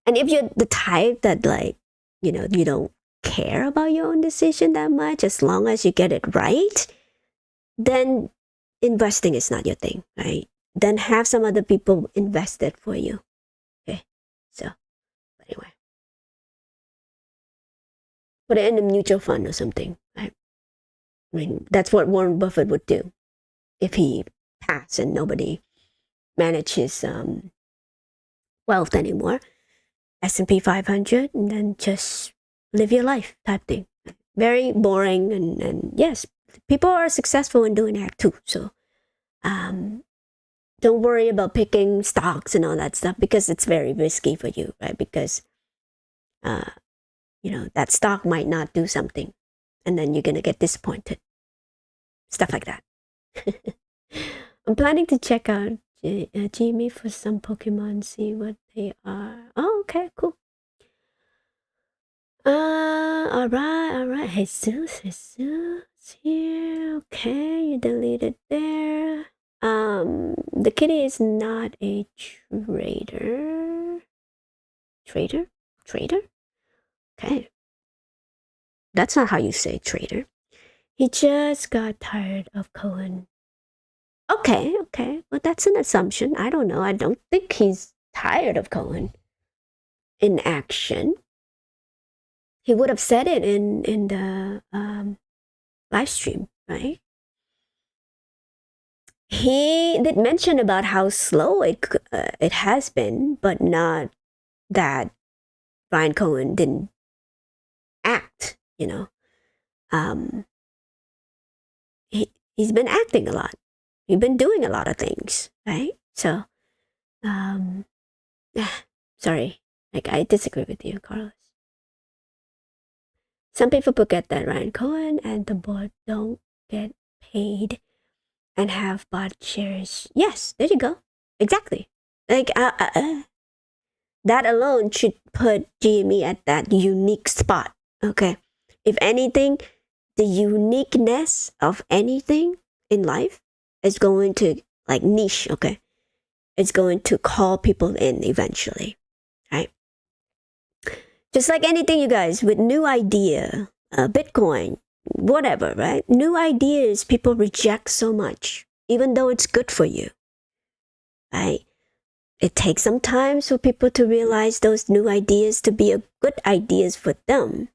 And if you're the type that like, you don't care about your own decision that much, as long as you get it right, then investing is not your thing, right? Then have some other people invest it for you. Okay. So anyway. Put it in a mutual fund or something. Right? I mean, that's what Warren Buffett would do if he passed and nobody managed his wealth anymore. S&P 500, and then just live your life type thing. Very boring, and yes, people are successful in doing that too. So don't worry about picking stocks and all that stuff because it's very risky for you, right? Because that stock might not do something, and then you're gonna get disappointed. Stuff like that. I'm planning to check out Jimmy for some Pokemon, see what they are. Oh, okay, cool. All right. Jesus here. Okay, you deleted there. The kitty is not a trader. Trader? Okay. That's not how you say trader. He just got tired of Cohen. Okay. Well, that's an assumption. I don't know. I don't think he's tired of Cohen in action. He would have said it in the live stream, right? He did mention about how slow it has been, but not that Ryan Cohen didn't act. He's been acting a lot. He's been doing a lot of things, right? So, sorry, like I disagree with you, Carlos. Some people forget that Ryan Cohen and the board don't get paid and have bought shares. Yes, there you go. Exactly. Like, that alone should put GME at that unique spot. Okay. If anything, the uniqueness of anything in life is going to, like, niche, okay? It's going to call people in eventually, right? Just like anything, you guys, with new idea, Bitcoin, whatever, right? New ideas people reject so much, even though it's good for you, right? It takes some time for people to realize those new ideas to be good ideas for them.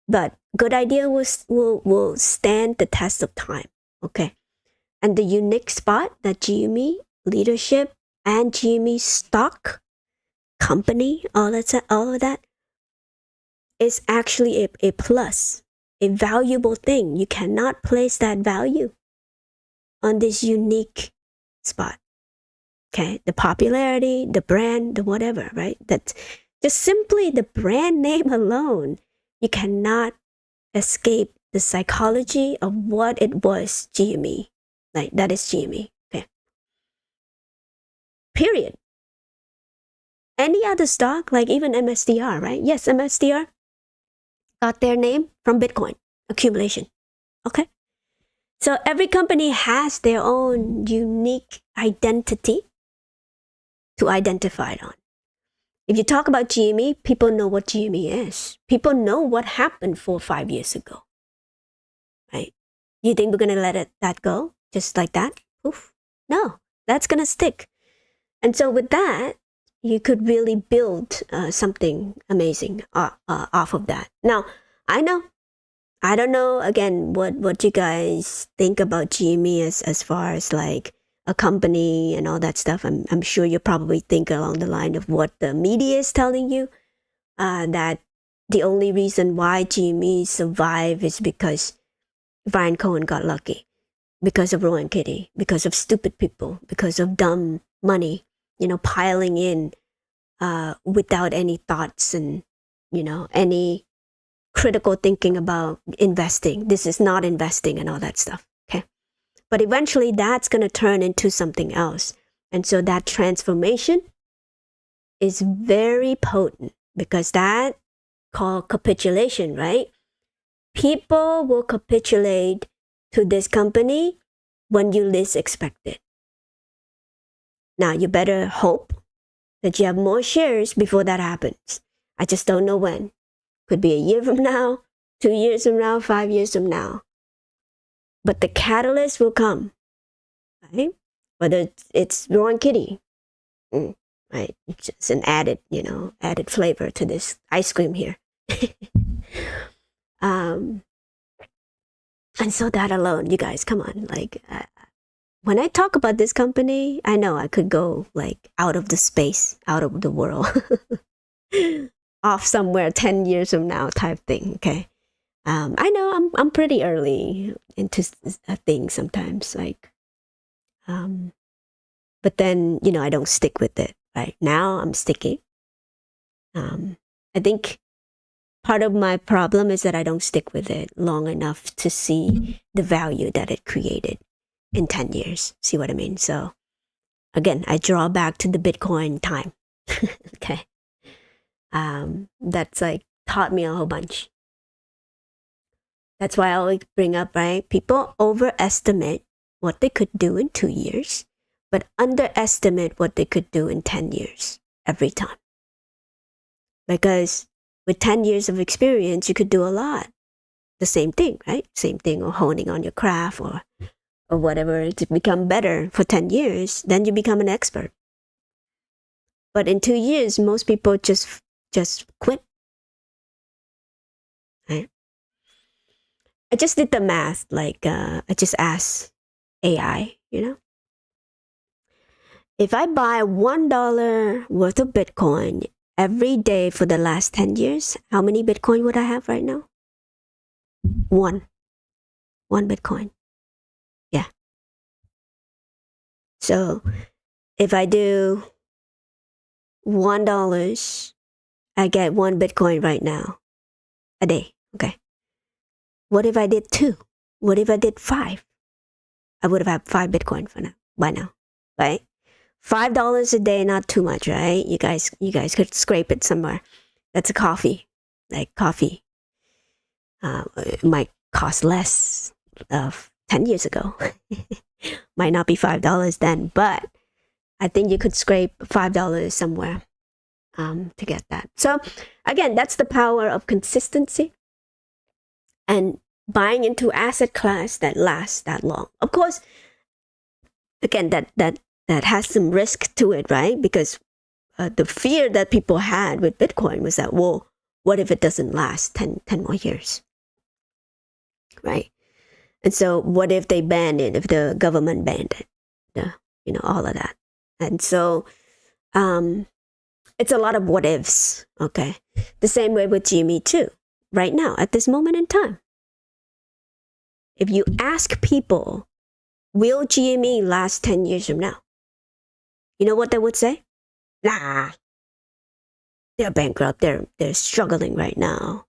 But good idea will stand the test of time, okay? And the unique spot that GME leadership and GME stock company, all of that is actually a plus, a valuable thing. You cannot place that value on this unique spot. Okay, the popularity, the brand, the whatever, right? That's just simply the brand name alone. You cannot escape the psychology of what it was, GME. Like, that is GME. Okay. Period. Any other stock, like even MSTR, right? Yes, MSTR got their name from Bitcoin accumulation. Okay. So every company has their own unique identity to identify it on. If you talk about GME, people know what GME is. People know what happened 4 or 5 years ago, right? You think we're going to let that go just like that? Poof. No, that's going to stick. And so with that, you could really build something amazing off of that. Now, I don't know, again, what you guys think about GME as far as like a company and all that stuff. I'm sure you probably think along the line of what the media is telling you, that the only reason why GME survived is because Brian Cohen got lucky, because of Rowan Kitty, because of stupid people, because of dumb money, piling in without any thoughts and, any critical thinking about investing. This is not investing and all that stuff. Okay. But eventually that's going to turn into something else. And so that transformation is very potent, because that called capitulation, right? People will capitulate to this company when you least expect it. Now, you better hope that you have more shares before that happens. I just don't know when. Could be a year from now, 2 years from now, 5 years from now. But the catalyst will come, right? Whether it's Rowan Kitty, right? It's just an added flavor to this ice cream here. And so that alone, you guys, come on. Like, when I talk about this company, I know I could go like out of the space, out of the world, off somewhere 10 years from now type thing. Okay. I know I'm pretty early into things sometimes, like, but then, I don't stick with it. Right now I'm sticking. I think part of my problem is that I don't stick with it long enough to see the value that it created in 10 years. See what I mean? So again, I draw back to the Bitcoin time. Okay. That's like taught me a whole bunch. That's why I always bring up, right? People overestimate what they could do in 2 years, but underestimate what they could do in 10 years every time. Because with 10 years of experience, you could do a lot. The same thing, right? Same thing, or honing on your craft or whatever to become better for 10 years, then you become an expert. But in 2 years, most people just quit. Right? I just did the math. Like, I just asked AI, if I buy $1 worth of Bitcoin every day for the last 10 years, how many Bitcoin would I have right now? One Bitcoin. Yeah. So if I do $1, I get 1 Bitcoin right now a day. Okay. What if I did 2? What if I did 5? I would have had 5 Bitcoin by now, right? $5 a day, not too much, right? You guys could scrape it somewhere. That's a coffee. Like coffee, it might cost less of 10 years ago. Might not be $5 then, but I think you could scrape $5 somewhere to get that. So again, that's the power of consistency and buying into asset class that lasts that long. Of course, again, that has some risk to it, right? Because the fear that people had with Bitcoin was that, well, what if it doesn't last 10 more years, right? And so what if they banned it, if the government banned it, all of that. And so it's a lot of what ifs, okay? The same way with GME too, right now, at this moment in time. If you ask people, will GME last 10 years from now? You know what they would say? Nah, they're bankrupt. They're struggling right now.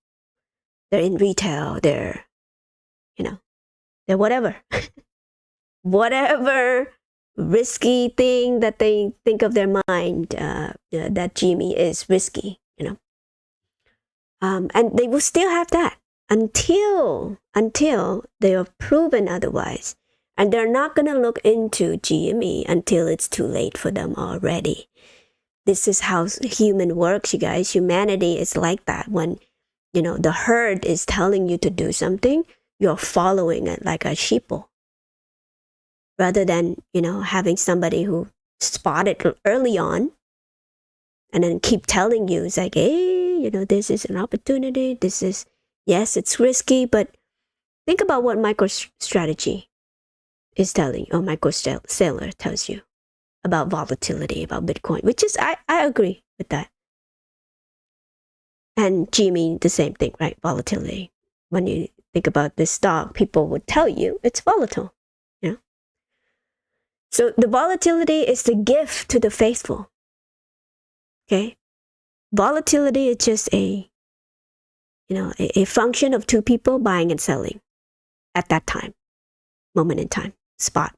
They're in retail. You know, they're whatever. Whatever risky thing that they think of their mind, that Jimmy is risky. And they will still have that until they are proven otherwise. And they're not going to look into GME until it's too late for them already. This is how human works, you guys. Humanity is like that. When, the herd is telling you to do something, you're following it like a sheeple. Rather than, having somebody who spot it early on and then keep telling you, it's like, hey, this is an opportunity. Yes, it's risky, but think about what MicroStrategy is telling you, or MicroSailor tells you about volatility, about Bitcoin, which is, I agree with that. And Jimmy, the same thing, right? Volatility. When you think about this stock, people would tell you it's volatile. So the volatility is the gift to the faithful. Okay? Volatility is just a function of two people buying and selling at that time, moment in time, spot.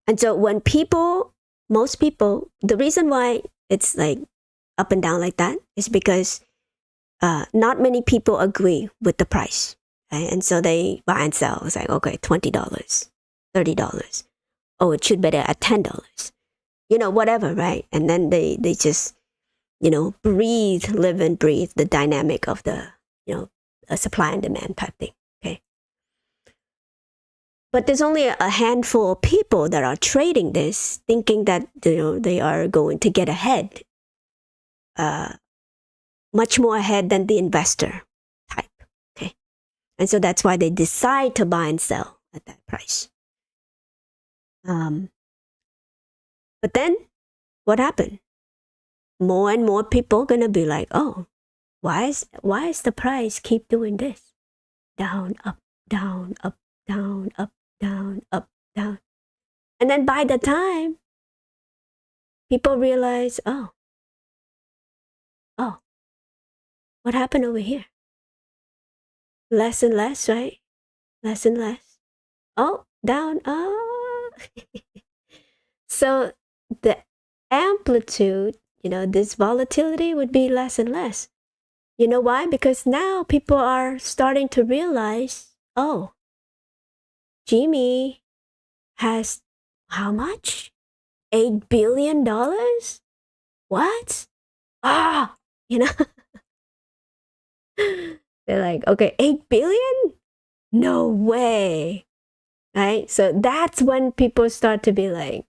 And so when most people, the reason why it's like up and down like that is because not many people agree with the price. Right? And so they buy and sell. It's like, okay, $20, $30. Oh, it should be at $10. Whatever, right? And then they just, live and breathe the dynamic of the, a supply and demand type thing. Okay. But there's only a handful of people that are trading this, thinking that, they are going to get ahead, much more ahead than the investor type. Okay. And so that's why they decide to buy and sell at that price. But then what happened? More and more people gonna be like, oh, why is the price keep doing this? Down, up, down, up, down, up, down, up, down. And then by the time people realize, oh, what happened over here? Less and less, right? Less and less. Oh, down, So the amplitude, this volatility would be less and less. You know why? Because now people are starting to realize, oh, Jimmy has how much? $8 billion? What? They're like, okay, 8 billion? No way. Right? So that's when people start to be like,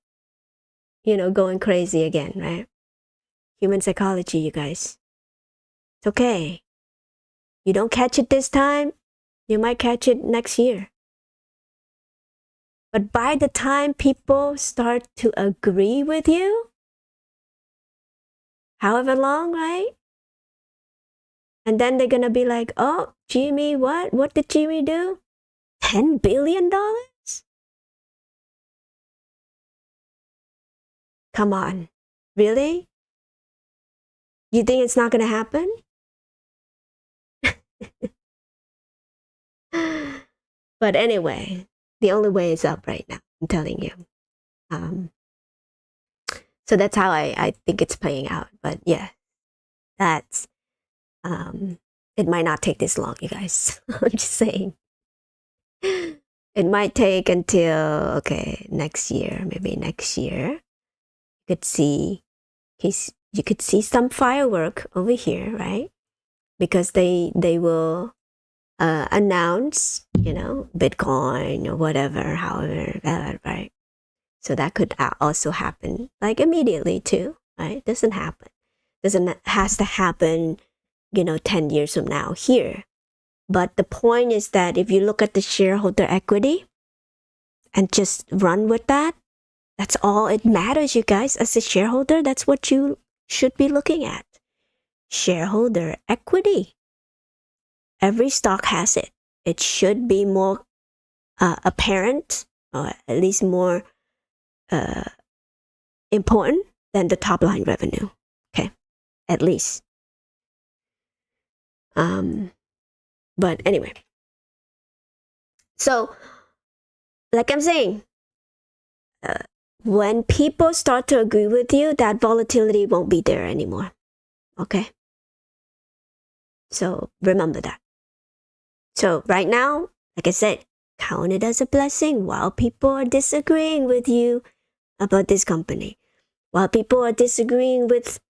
going crazy again, right? Human psychology, you guys. It's okay. You don't catch it this time, you might catch it next year. But by the time people start to agree with you, however long, right? And then they're going to be like, oh, Jimmy, what? What did Jimmy do? $10 billion? Come on. Really? You think it's not going to happen? But anyway, the only way is up right now, I'm telling you. So that's how I think it's playing out. But yeah, that's, it might not take this long, you guys. I'm just saying. It might take until, next year, maybe next year. You could see some firework over here, right? Because they will announce, Bitcoin or whatever, however, right? So that could also happen, like immediately too, right? Doesn't has to happen, 10 years from now here. But the point is that if you look at the shareholder equity and just run with that, that's all it matters, you guys. As a shareholder, that's what you should be looking at. Shareholder equity. Every stock has it. It should be more apparent, or at least more important than the top line revenue. Okay, at least. But anyway, so like I'm saying, when people start to agree with you, that volatility won't be there anymore. Okay, so remember that. So right now, like I said, count it as a blessing while people are disagreeing with you about this company, while people are disagreeing with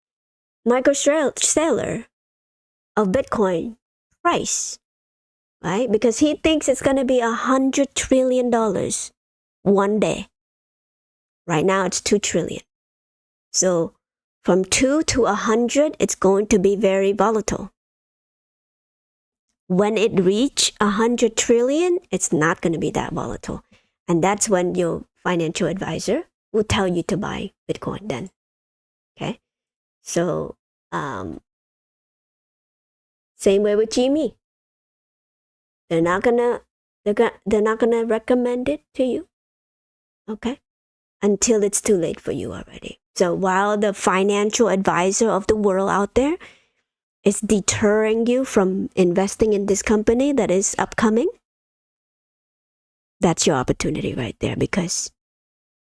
Michael Saylor of Bitcoin price, right? Because he thinks it's going to be $100 trillion one day. Right now it's 2 trillion. So from 2 to 100, it's going to be very volatile. When it reach 100 trillion, it's not going to be that volatile. And that's when your financial advisor will tell you to buy Bitcoin then. Okay? So, same way with GME. They're not gonna recommend it to you. Okay? Until it's too late for you already. So while the financial advisor of the world out there is deterring you from investing in this company that is upcoming, that's your opportunity right there, because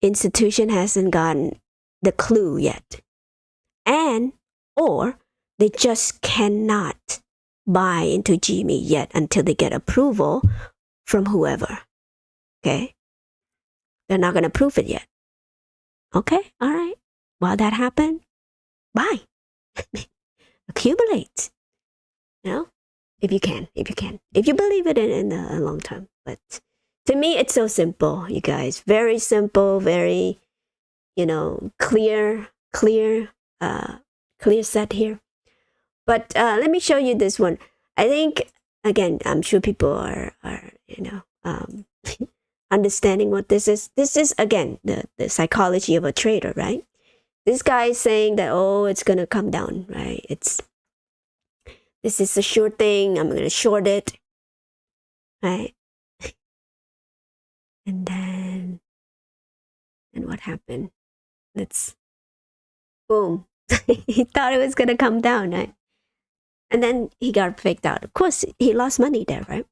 institution hasn't gotten the clue yet. And or they just cannot buy into GME yet until they get approval from whoever. Okay? They're not going to approve it yet. Okay? All right. While that happens, buy. Accumulate. You know? If you can. If you believe it in the long term. But to me, it's so simple, you guys. Very simple, very, clear set here. But let me show you this one. I think, again, I'm sure people are understanding what this is. This is, again, the psychology of a trader, right? This guy is saying that, it's going to come down, right? This is a sure thing. I'm going to short it, right? And what happened? Boom. He thought it was going to come down, right? And then he got faked out. Of course, he lost money there, right?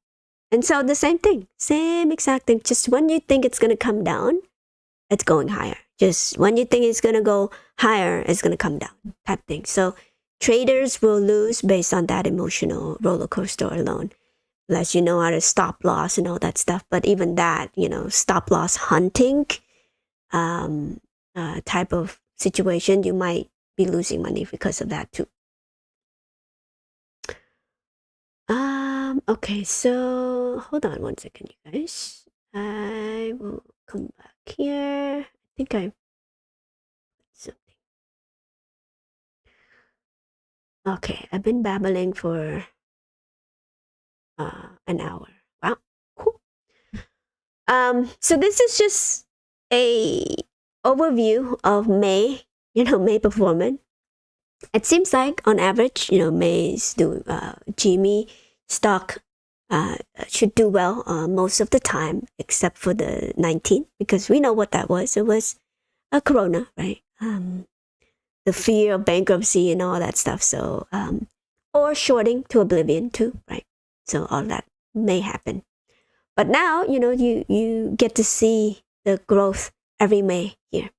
And so the same thing, same exact thing. Just when you think it's going to come down, it's going higher. Just when you think it's going to go higher, it's going to come down type thing. So traders will lose based on that emotional roller coaster alone, unless you know how to stop loss and all that stuff. But even that, stop loss hunting type of situation, you might be losing money because of that too. Okay, so hold on one second, you guys. I will come back here. I think I something. Okay, I've been babbling for an hour. Wow, cool. So this is just a overview of May, May performance. It seems like on average, May's doing GME stock should do well most of the time, except for the 19th, because we know what that was. It was a corona, right? The fear of bankruptcy and all that stuff. So, or shorting to oblivion too, right? So all that may happen. But now, you get to see the growth every May here.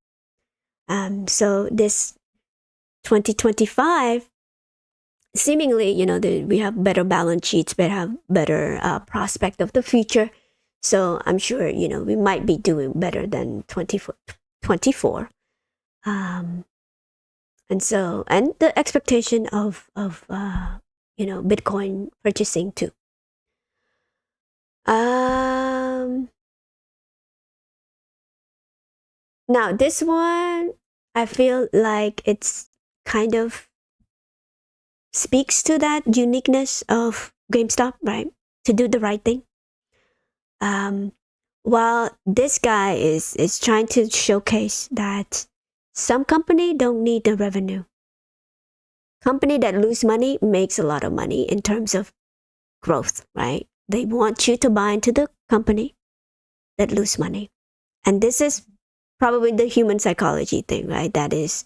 So this 2025, seemingly, we have better balance sheets, better prospect of the future. So I'm sure, we might be doing better than 24. And the expectation of Bitcoin purchasing too. Now this one, I feel like it's kind of speaks to that uniqueness of GameStop, right? To do the right thing. While this guy is trying to showcase that some company don't need the revenue. Company that lose money makes a lot of money in terms of growth, right? They want you to buy into the company that lose money. And this is probably the human psychology thing, right? That is,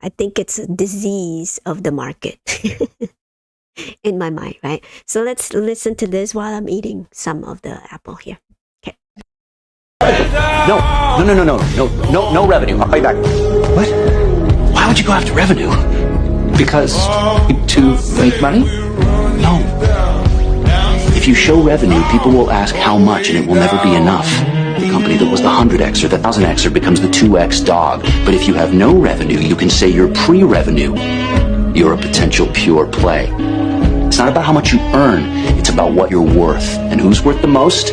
I think it's a disease of the market in my mind, right? So let's listen to this while I'm eating some of the apple here. Okay. No revenue. I'll pay back. What? Why would you go after revenue? Because to make money? No. If you show revenue, people will ask how much, and it will never be enough. The company that was the 100x or the 1000xer becomes the 2x dog. But if you have no revenue, you can say you're pre-revenue. You're a potential pure play. It's not about how much you earn, it's about what you're worth. And who's worth the most?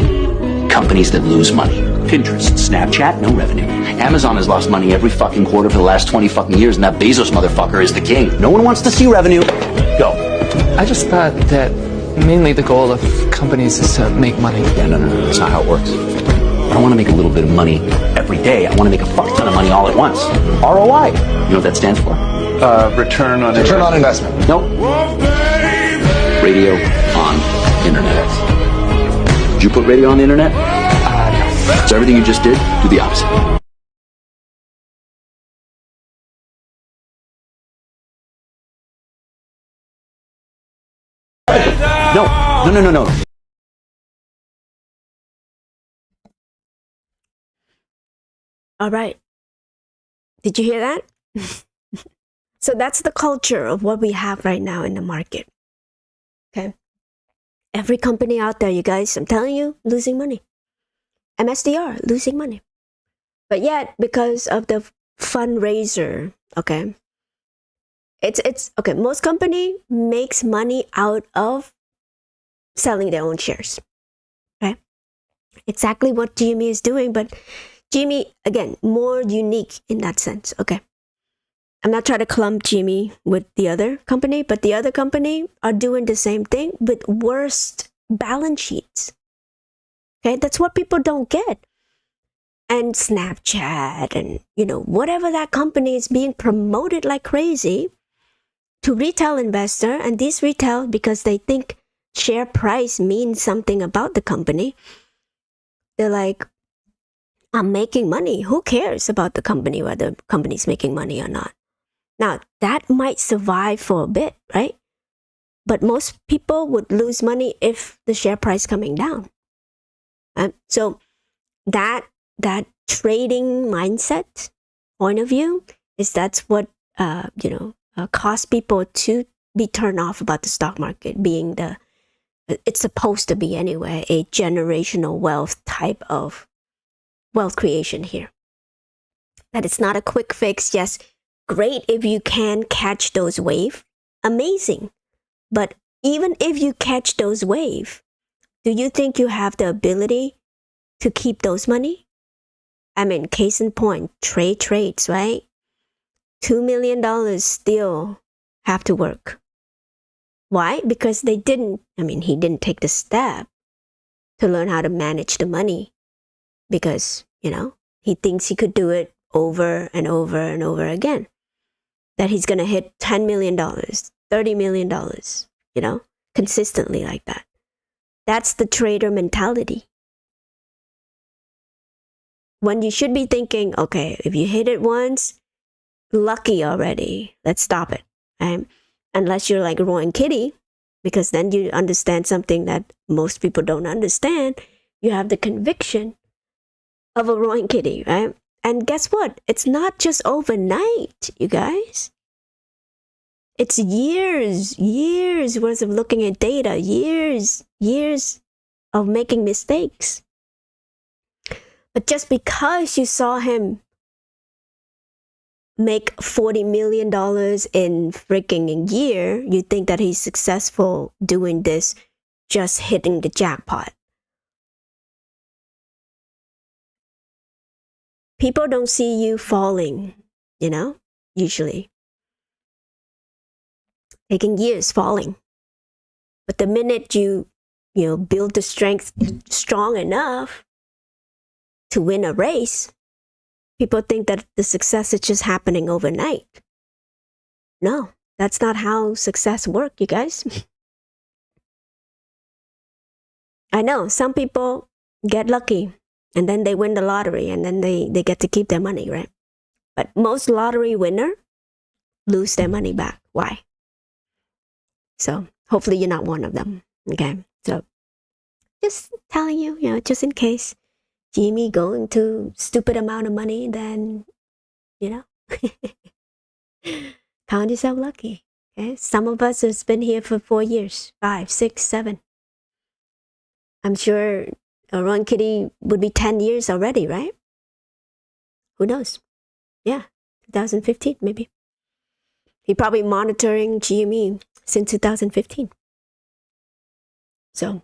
Companies that lose money. Pinterest, Snapchat, no revenue. Amazon has lost money every fucking quarter for the last 20 fucking years, and that Bezos motherfucker is the king. No one wants to see revenue. Go. I just thought that mainly the goal of companies is to make money. Yeah, no, that's not how it works. I don't want to make a little bit of money every day. I want to make a fuck ton of money all at once. ROI. You know what that stands for? Return on investment. Nope. Radio on internet. Did you put radio on the internet? No. So everything you just did, do the opposite. No. All right. Did you hear that? So that's the culture of what we have right now in the market. Okay. Every company out there, you guys, I'm telling you, losing money. MSDR, losing money. But yet, because of the fundraiser, okay, it's okay, most company makes money out of selling their own shares. Okay. Exactly what GME is doing, but GME, again, more unique in that sense. Okay. I'm not trying to clump GME with the other company, but the other company are doing the same thing with worst balance sheets. Okay, that's what people don't get. And Snapchat and, whatever that company is being promoted like crazy to retail investor, and these retail, because they think share price means something about the company, they're like, I'm making money. Who cares about the company, whether the company's making money or not? Now, that might survive for a bit, right? But most people would lose money if the share price coming down. So that trading mindset point of view is that's what cause people to be turned off about the stock market being it's supposed to be anyway, a generational wealth type of wealth creation here. That it's not a quick fix. Yes, great if you can catch those waves. Amazing. But even if you catch those waves, do you think you have the ability to keep those money? I mean, case in point, trades, right? $2 million still have to work. Why? Because he didn't take the step to learn how to manage the money because, he thinks he could do it over and over and over again. That he's going to hit $10 million, $30 million, consistently like that. That's the trader mentality. When you should be thinking, okay, if you hit it once, lucky already. Let's stop it. Unless you're like Roy and Kitty, because then you understand something that most people don't understand. You have the conviction of a Roy and Kitty, right? And guess what? It's not just overnight, you guys. It's years worth of looking at data, years of making mistakes. But just because you saw him make $40 million in freaking a year, you think that he's successful doing this, just hitting the jackpot. People don't see you falling, usually. Taking years falling. But the minute you build the strength strong enough to win a race, people think that the success is just happening overnight. No, that's not how success works, you guys. I know some people get lucky. And then they win the lottery, and then they get to keep their money, right? But most lottery winner lose their money back. Why? So hopefully you're not one of them. Okay. So just telling you, just in case Jimmy going to stupid amount of money, then, count yourself lucky. Okay. Some of us has been here for 4 years, 5, 6, 7. I'm sure Ron Kitty would be 10 years already, right? Who knows? Yeah. 2015, maybe. He probably monitoring GME since 2015. So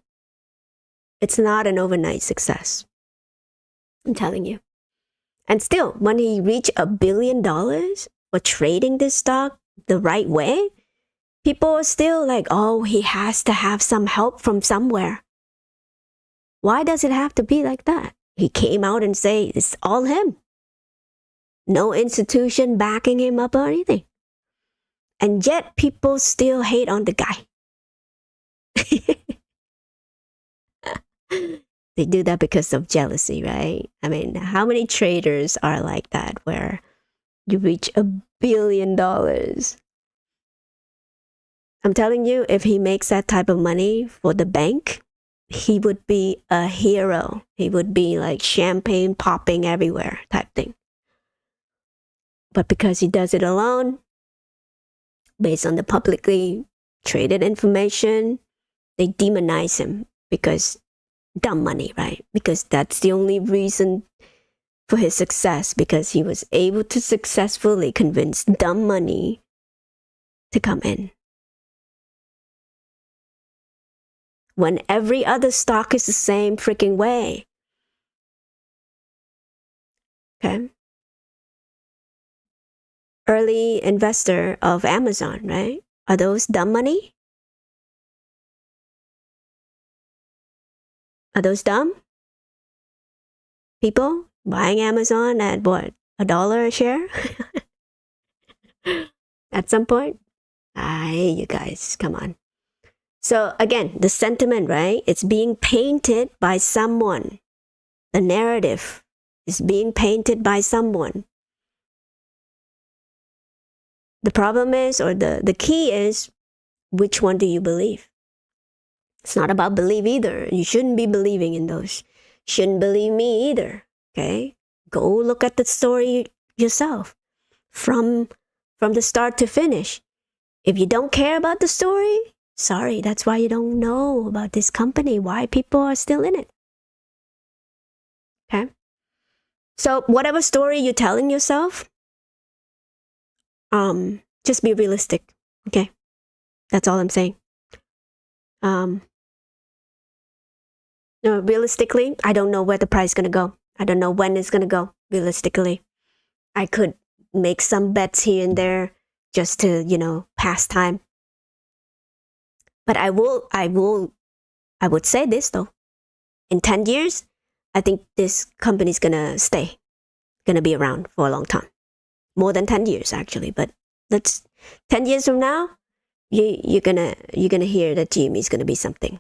it's not an overnight success. I'm telling you. And still, when he reached $1 billion for trading this stock the right way, people are still like, oh, he has to have some help from somewhere. Why does it have to be like that? He came out and say it's all him. No institution backing him up or anything. And yet people still hate on the guy. They do that because of jealousy, right? I mean, how many traders are like that where you reach $1 billion? I'm telling you, if he makes that type of money for the bank, he would be a hero. He would be like champagne popping everywhere type thing. But because he does it alone, based on the publicly traded information, they demonize him because dumb money, right? Because that's the only reason for his success, because he was able to successfully convince dumb money to come in. When every other stock is the same freaking way. Okay? Early investor of Amazon, right? Are those dumb money? Are those dumb people buying Amazon at what? $1 a share? At some point? You guys, come on. So again, the sentiment, right? It's being painted by someone. The narrative is being painted by someone. The problem is, or the key is, which one do you believe? It's not about believe either. You shouldn't be believing in those. Shouldn't believe me either. Okay? Go look at the story yourself. From the start to finish. If you don't care about the story, sorry, that's why you don't know about this company, why people are still in it. Okay? So whatever story you're telling yourself, just be realistic. Okay? That's all I'm saying. No, realistically, I don't know where the price is gonna go. I don't know when it's gonna go. Realistically, I could make some bets here and there just to, pass time. But I would say this though. In 10 years, I think this company's gonna be around for a long time. More than 10 years actually, but 10 years from now, you're gonna hear that GME is gonna be something.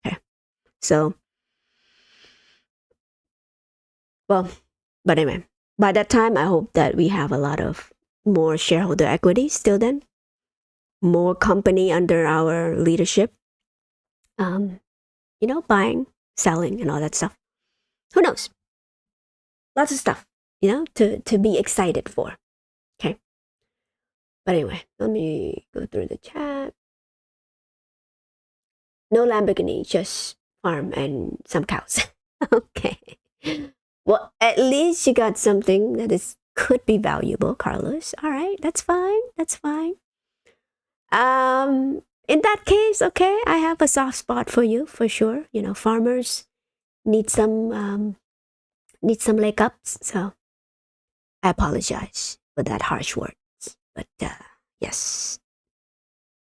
Okay. So, well, but anyway, by that time, I hope that we have a lot of more shareholder equity still then. More company under our leadership. Buying, selling, and all that stuff. Who knows? Lots of stuff, to be excited for. Okay. But anyway, let me go through the chat. No Lamborghini, just farm and some cows. Okay. Well, at least you got something that could be valuable, Carlos. All right, that's fine. That's fine. In that case, okay, I have a soft spot for you for sure. Farmers need some leg ups. So I apologize for that harsh words, but yes,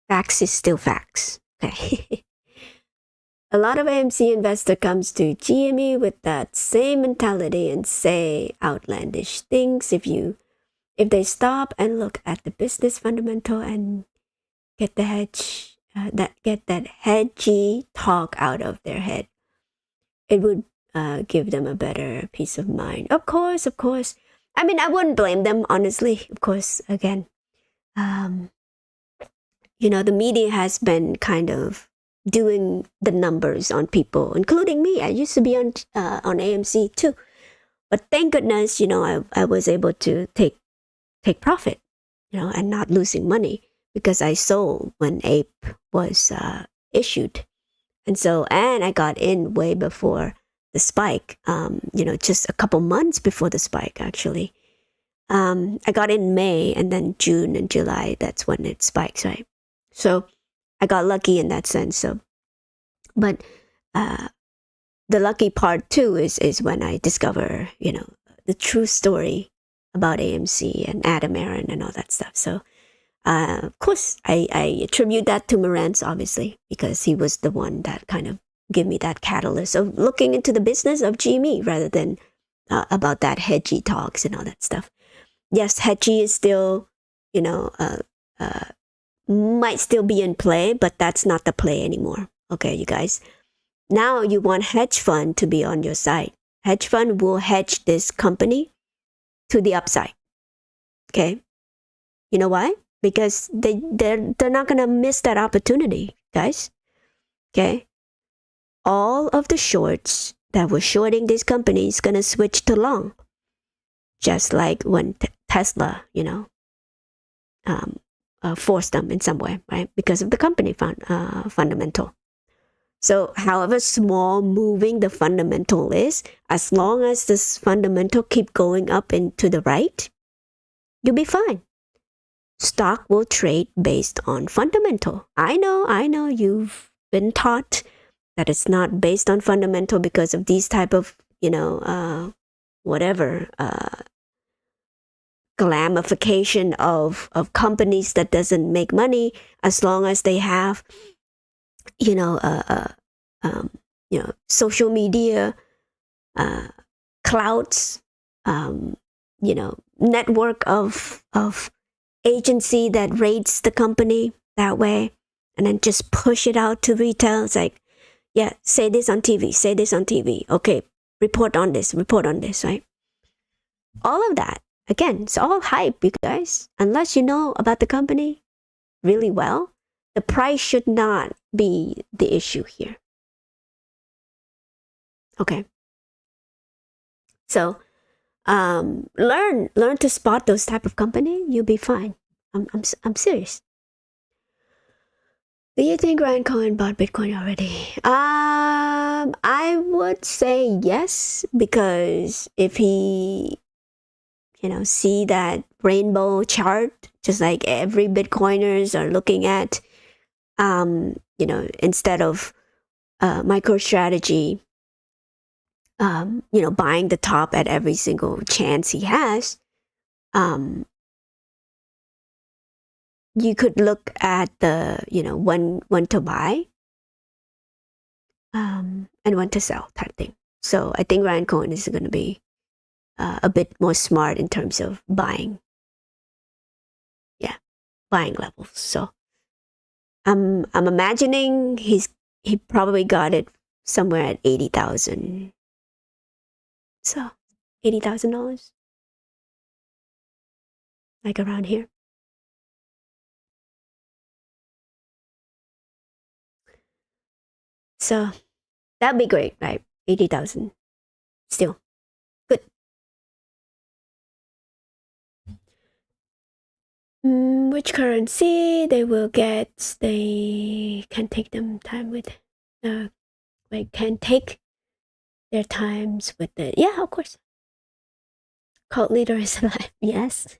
facts is still facts. Okay. A lot of AMC investor comes to GME with that same mentality and say outlandish things. If they stop and look at the business fundamental and get that hedgy talk out of their head, it would give them a better peace of mind. Of course. I mean, I wouldn't blame them, honestly. Of course, again, the media has been kind of doing the numbers on people, including me. I used to be on AMC too, but thank goodness, I was able to take profit, and not losing money because I sold when Ape was issued, and I got in way before the spike. Just a couple months before the spike, actually. I got in May, and then June and July, that's when it spikes, right? So I got lucky in that sense. So, but the lucky part too is when I discover, the true story about AMC and Adam Aaron and all that stuff. So, of course, I attribute that to Marantz, obviously, because he was the one that kind of gave me that catalyst of looking into the business of GME rather than about that hedgy talks and all that stuff. Yes, hedgy is still, might still be in play, but that's not the play anymore. Okay, you guys. Now you want hedge fund to be on your side. Hedge fund will hedge this company to the upside. Okay, you know why? Because they're not gonna miss that opportunity, guys. Okay, all of the shorts that were shorting this company is gonna switch to long, just like when Tesla, forced them in some way, right? Because of the company fundamental. So, however small moving the fundamental is, as long as this fundamental keep going up and to the right, you'll be fine. Stock will trade based on fundamental. I know you've been taught that it's not based on fundamental because of these type of, glamification of companies that doesn't make money as long as they have, social media, clouds, network of agency that rates the company that way, and then just push it out to retail. It's like, yeah, say this on TV. Okay, report on this, right? All of that, again, it's all hype, you guys. Unless you know about the company really well, the price should not be the issue here. Okay. So, learn to spot those type of company. You'll be fine. I'm serious. Do you think Ryan Cohen bought Bitcoin already? I would say yes, because if he, see that rainbow chart, just like every Bitcoiners are looking at, instead of MicroStrategy, buying the top at every single chance he has, you could look at the, when to buy, and when to sell type thing. So I think Ryan Cohen is going to be a bit more smart in terms of buying. Yeah, buying levels. So I'm imagining he probably got it somewhere at 80,000. So $80,000, like around here. So that'd be great, right? 80,000. Still good. Which currency they will get? They can take them time with, can take their times with the, yeah, of course. Cult leader is alive. Yes.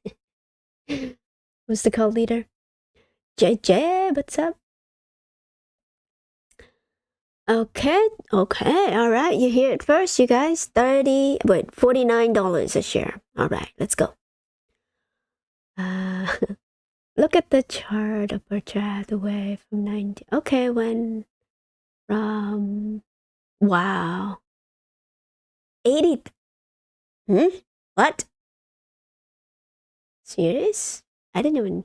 Who's the cult leader? JJ, what's up? Okay, all right. You hear it first, you guys. $49 a share. All right, let's go. Look at the chart of Bertrand away from 90. Okay, when from wow. 80. What? Serious? I didn't even.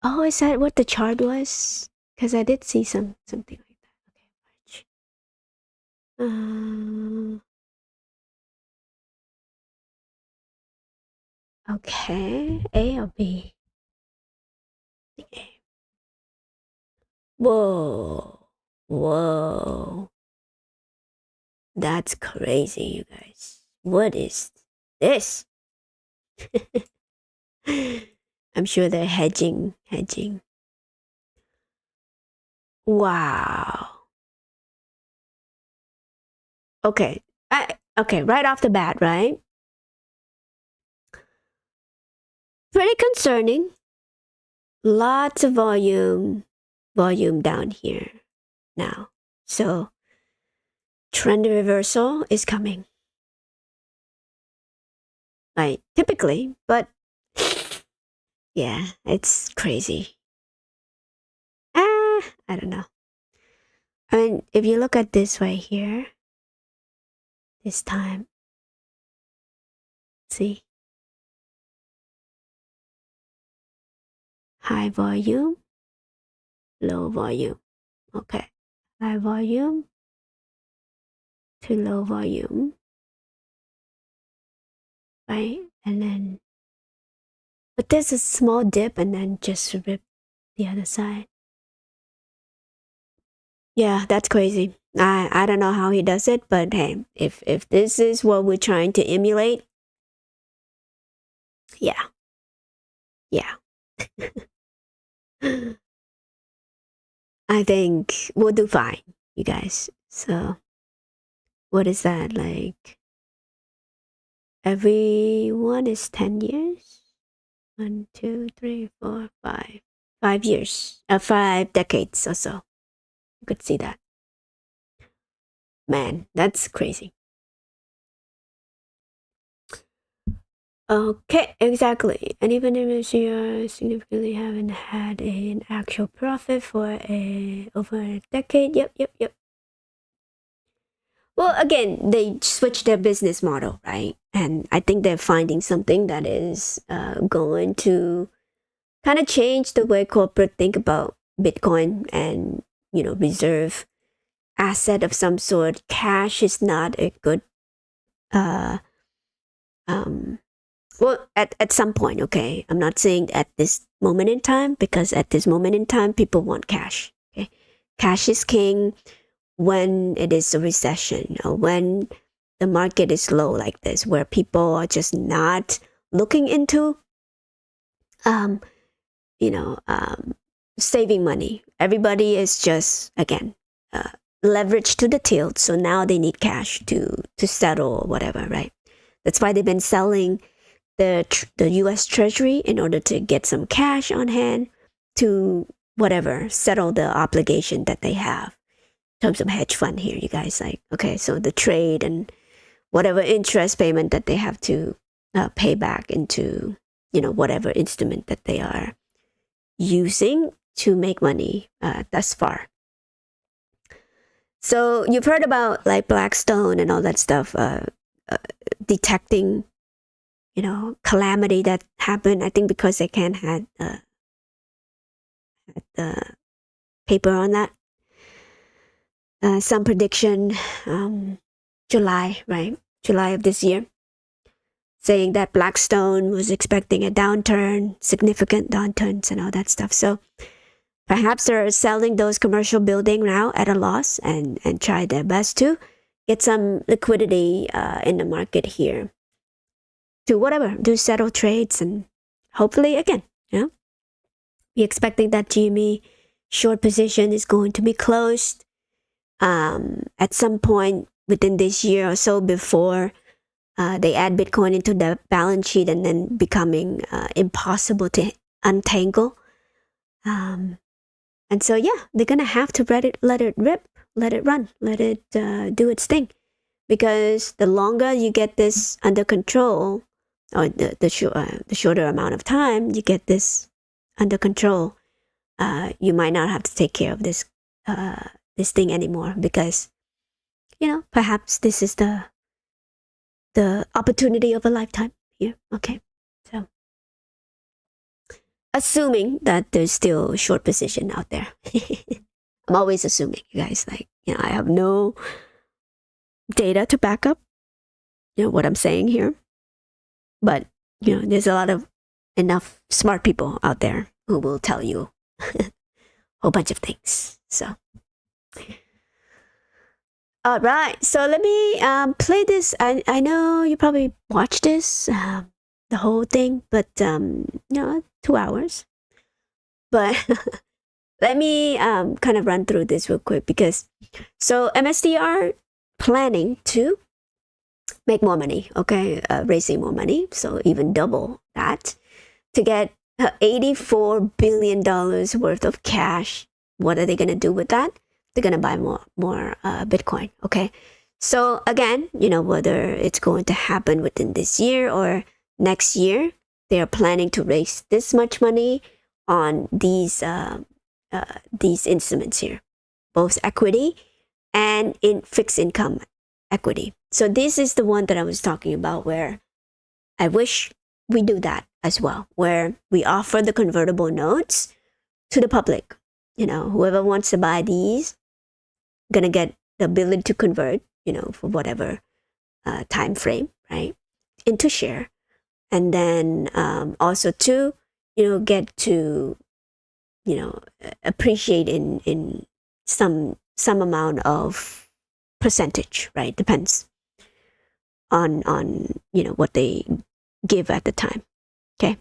Oh, is that what the chart was? Because I did see something like that. Okay, March. Okay, A or B? A. Whoa, whoa. That's crazy, you guys. What is this? I'm sure they're hedging. Wow. Okay. Okay, right off the bat, right? Pretty concerning. Lots of volume down here now. So trend reversal is coming. Like typically, but yeah, it's crazy. I don't know. I mean, if you look at this right here, this time, see, high volume, low volume. Okay, high volume to low volume, right? And then, but there's a small dip and then just rip the other side. Yeah, that's crazy. I don't know how he does it, but hey, if this is what we're trying to emulate, yeah, yeah. I think we'll do fine, you guys. So, what is that like? Everyone is 10 years? 1, 2, 3, 4, 5. 5 years. 5 decades or so. You could see that. Man, that's crazy. Okay, exactly. And even if you significantly haven't had an actual profit for over a decade. Yep. Well, again, they switched their business model, right? And I think they're finding something that is going to kind of change the way corporate think about Bitcoin and, reserve asset of some sort. Cash is not a good, uh, well, at some point, okay? I'm not saying at this moment in time, because at this moment in time, people want cash, okay? Cash is king when it is a recession, or when the market is low like this, where people are just not looking into, um, saving money. Everybody is just, again, leveraged to the tilt. So now they need cash to settle or whatever, right? That's why they've been selling the U.S. Treasury in order to get some cash on hand to whatever, settle the obligation that they have in terms of hedge fund here, you guys. Like, okay, so the trade and whatever interest payment that they have to pay back into, whatever instrument that they are using to make money thus far. So you've heard about like Blackstone and all that stuff, detecting, calamity that happened. I think because they can't had the paper on that. Some prediction, July, right? July of this year, saying that Blackstone was expecting a downturn, significant downturns and all that stuff. So perhaps they're selling those commercial buildings now at a loss and try their best to get some liquidity in the market here to whatever, do settle trades, and hopefully, again, be expecting that GME short position is going to be closed at some point within this year or so, before they add Bitcoin into the balance sheet and then becoming impossible to untangle. And so, yeah, they're going to have to let it rip, let it run, let it do its thing. Because the longer you get this under control, or the shorter amount of time you get this under control, you might not have to take care of this thing anymore, because, perhaps this is the opportunity of a lifetime here. Okay, so assuming that there's still short position out there. I'm always assuming, you guys. Like, I have no data to back up, what I'm saying here. But, there's a lot of enough smart people out there who will tell you a whole bunch of things. So, all right. So let me play this. I know you probably watched this, the whole thing, but 2 hours. But let me kind of run through this real quick because so MSTR planning to make more money, okay, raising more money, so even double that to get $84 billion worth of cash. What are they going to do with that? They're going to buy more Bitcoin, okay? So again, whether it's going to happen within this year or next year, they are planning to raise this much money on these instruments here, both equity and in fixed income equity. So this is the one that I was talking about where I wish we do that as well, where we offer the convertible notes to the public. Whoever wants to buy these, gonna get the ability to convert, for whatever time frame, right, into share. And then also to, get to, appreciate in some amount of percentage, right? Depends on what they give at the time. Okay.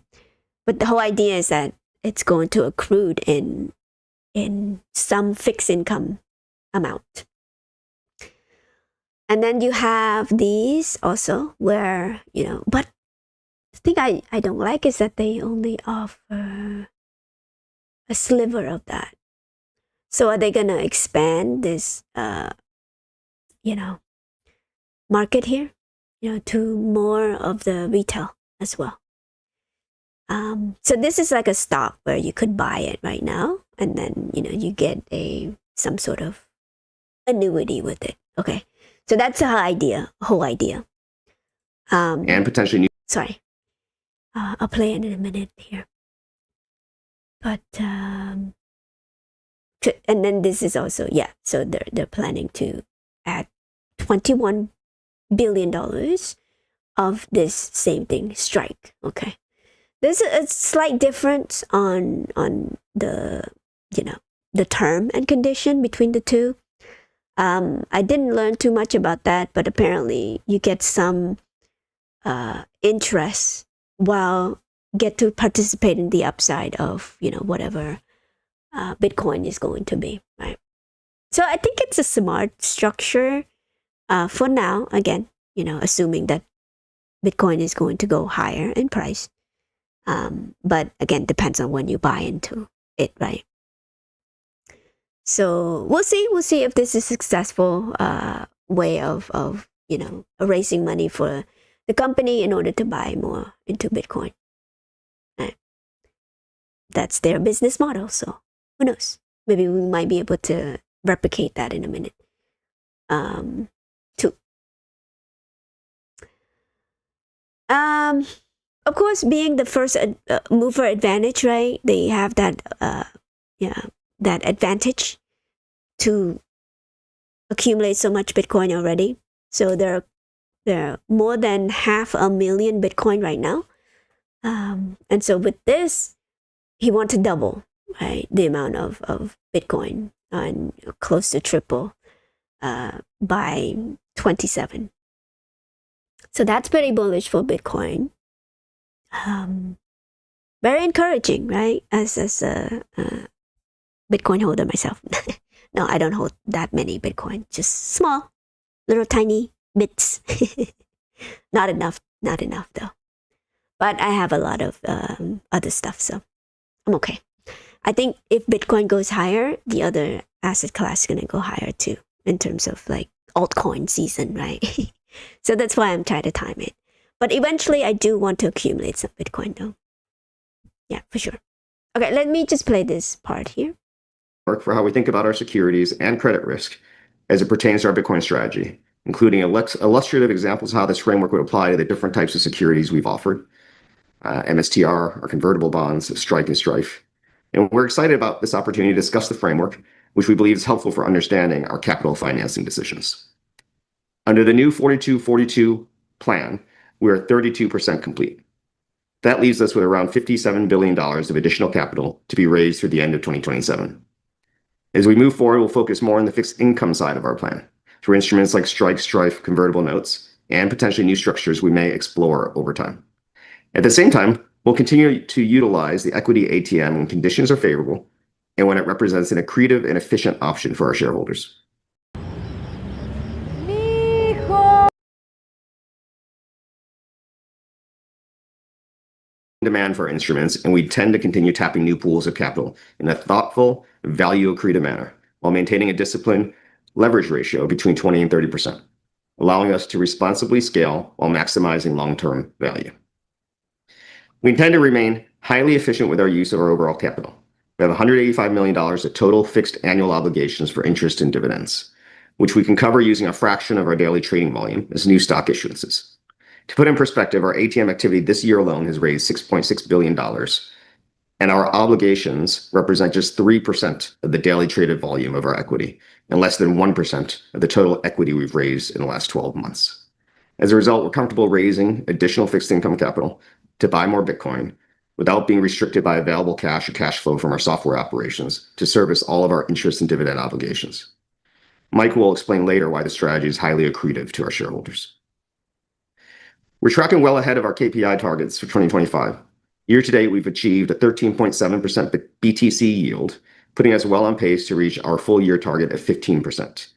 But the whole idea is that it's going to accrue in some fixed income amount. And then you have these also where, but the thing I don't like is that they only offer a sliver of that. So are they going to expand this, market here, to more of the retail as well? So this is like a stock where you could buy it right now, and then you get some sort of annuity with it. Okay, so that's the whole idea. And potentially new. Sorry, I'll play it in a minute here. But and then this is also so they're planning to add $21 billion of this same thing, strike. Okay. There's a slight difference on the the term and condition between the two. I didn't learn too much about that, but apparently you get some interest while get to participate in the upside of whatever Bitcoin is going to be, right? So I think it's a smart structure for now. Again, assuming that Bitcoin is going to go higher in price. But again, depends on when you buy into it, right? So we'll see if this is a successful way of raising money for the company in order to buy more into Bitcoin. Right? That's their business model. So who knows? Maybe we might be able to replicate that in a minute. Too. Of course, being the first mover advantage, right? They have that, that advantage to accumulate so much Bitcoin already. So there are more than 500,000 Bitcoin right now. And so with this, he wants to double, right, the amount of Bitcoin and close to triple by 27. So that's pretty bullish for Bitcoin. Very encouraging, right? As a Bitcoin holder myself. No, I don't hold that many Bitcoin. Just small, little tiny bits. Not enough though. But I have a lot of other stuff, so I'm okay. I think if Bitcoin goes higher, the other asset class is gonna go higher too, in terms of like altcoin season, right? So that's why I'm trying to time it. But eventually I do want to accumulate some Bitcoin though. Yeah, for sure. Okay, let me just play this part here. For how we think about our securities and credit risk as it pertains to our Bitcoin strategy, including illustrative examples of how this framework would apply to the different types of securities we've offered, MSTR, our convertible bonds, Strike and Strife. And we're excited about this opportunity to discuss the framework, which we believe is helpful for understanding our capital financing decisions. Under the new 42-42 plan, we are 32% complete. That leaves us with around $57 billion of additional capital to be raised through the end of 2027. As we move forward, we'll focus more on the fixed income side of our plan through instruments like Strife convertible notes and potentially new structures we may explore over time. At the same time, we'll continue to utilize the equity ATM when conditions are favorable and when it represents an accretive and efficient option for our shareholders. Demand for instruments, and we tend to continue tapping new pools of capital in a thoughtful, value-accretive manner while maintaining a disciplined leverage ratio between 20 and 30%, allowing us to responsibly scale while maximizing long-term value. We intend to remain highly efficient with our use of our overall capital. We have $185 million of total fixed annual obligations for interest and dividends, which we can cover using a fraction of our daily trading volume as new stock issuances. To put in perspective, our ATM activity this year alone has raised $6.6 billion, and our obligations represent just 3% of the daily traded volume of our equity and less than 1% of the total equity we've raised in the last 12 months. As a result, we're comfortable raising additional fixed income capital to buy more Bitcoin without being restricted by available cash or cash flow from our software operations to service all of our interest and dividend obligations. Mike will explain later why the strategy is highly accretive to our shareholders. We're tracking well ahead of our KPI targets for 2025. Year to date, we've achieved a 13.7% BTC yield, putting us well on pace to reach our full year target of 15%.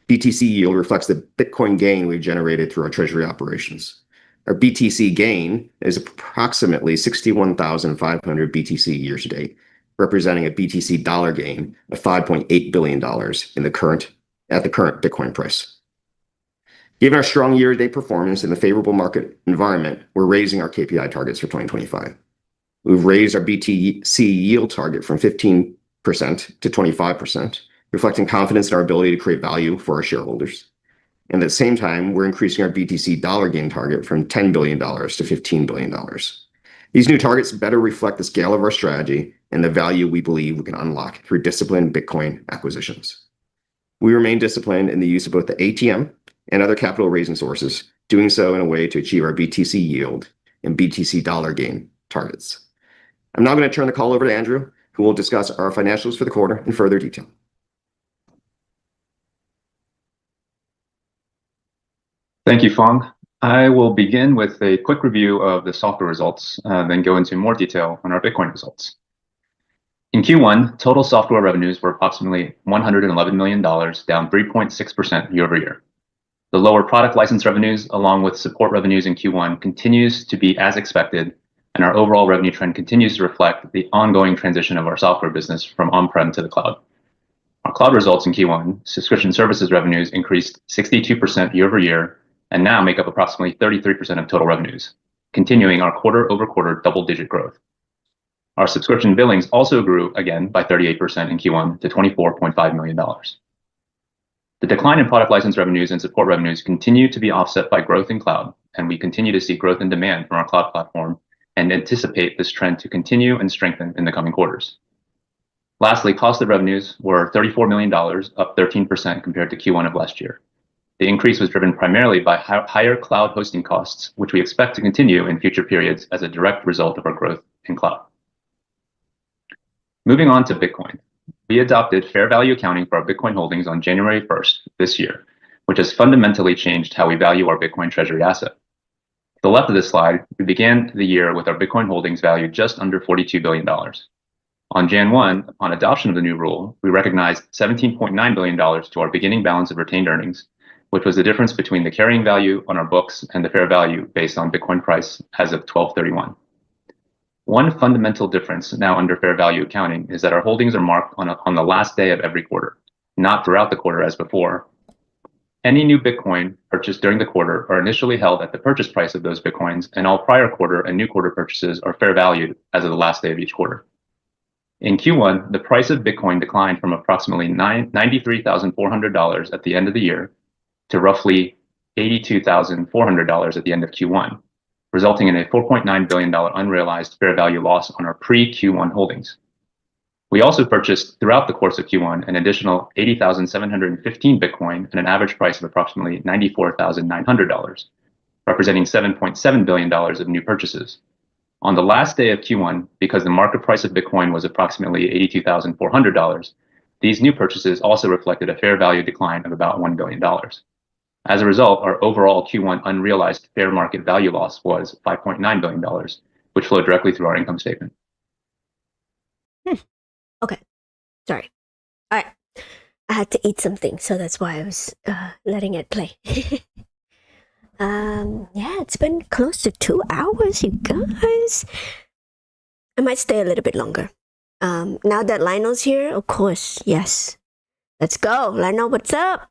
BTC yield reflects the Bitcoin gain we've generated through our treasury operations. Our BTC gain is approximately 61,500 BTC year to date, representing a BTC dollar gain of $5.8 billion at the current Bitcoin price. Given our strong year-to-date performance in the favorable market environment, we're raising our KPI targets for 2025. We've raised our BTC yield target from 15% to 25%, reflecting confidence in our ability to create value for our shareholders. And at the same time, we're increasing our BTC dollar gain target from $10 billion to $15 billion. These new targets better reflect the scale of our strategy and the value we believe we can unlock through disciplined Bitcoin acquisitions. We remain disciplined in the use of both the ATM and other capital raising sources, doing so in a way to achieve our BTC yield and BTC dollar gain targets. I'm now going to turn the call over to Andrew, who will discuss our financials for the quarter in further detail. Thank you, Phong. I will begin with a quick review of the software results, then go into more detail on our Bitcoin results. In Q1, total software revenues were approximately $111 million, down 3.6% year over year. The lower product license revenues, along with support revenues in Q1, continues to be as expected, and our overall revenue trend continues to reflect the ongoing transition of our software business from on-prem to the cloud. Our cloud results in Q1, subscription services revenues increased 62% year over year and now make up approximately 33% of total revenues, continuing our quarter-over-quarter double-digit growth. Our subscription billings also grew again by 38% in Q1 to $24.5 million. The decline in product license revenues and support revenues continue to be offset by growth in cloud, and we continue to see growth in demand from our cloud platform and anticipate this trend to continue and strengthen in the coming quarters. Lastly, cost of revenues were $34 million, up 13% compared to Q1 of last year. The increase was driven primarily by higher cloud hosting costs, which we expect to continue in future periods as a direct result of our growth in cloud. Moving on to Bitcoin. We adopted fair value accounting for our Bitcoin holdings on January 1st this year, which has fundamentally changed how we value our Bitcoin treasury asset. To the left of this slide, we began the year with our Bitcoin holdings valued just under $42 billion. On Jan 1, upon adoption of the new rule, we recognized $17.9 billion to our beginning balance of retained earnings, which was the difference between the carrying value on our books and the fair value based on Bitcoin price as of 12/31. One fundamental difference now under fair value accounting is that our holdings are marked on the last day of every quarter, not throughout the quarter as before. Any new Bitcoin purchased during the quarter are initially held at the purchase price of those Bitcoins, and all prior quarter and new quarter purchases are fair valued as of the last day of each quarter. In Q1, the price of Bitcoin declined from approximately $93,400 at the end of the year to roughly $82,400 at the end of Q1, resulting in a $4.9 billion unrealized fair value loss on our pre-Q1 holdings. We also purchased throughout the course of Q1 an additional 80,715 Bitcoin at an average price of approximately $94,900, representing $7.7 billion of new purchases. On the last day of Q1, because the market price of Bitcoin was approximately $82,400, these new purchases also reflected a fair value decline of about $1 billion. As a result, our overall Q1 unrealized fair market value loss was $5.9 billion, which flowed directly through our income statement. Okay. Sorry. All right. I had to eat something, so that's why I was letting it play. Yeah, it's been close to 2 hours, you guys. I might stay a little bit longer. Now that Lionel's here, of course, yes. Let's go. Lionel, what's up?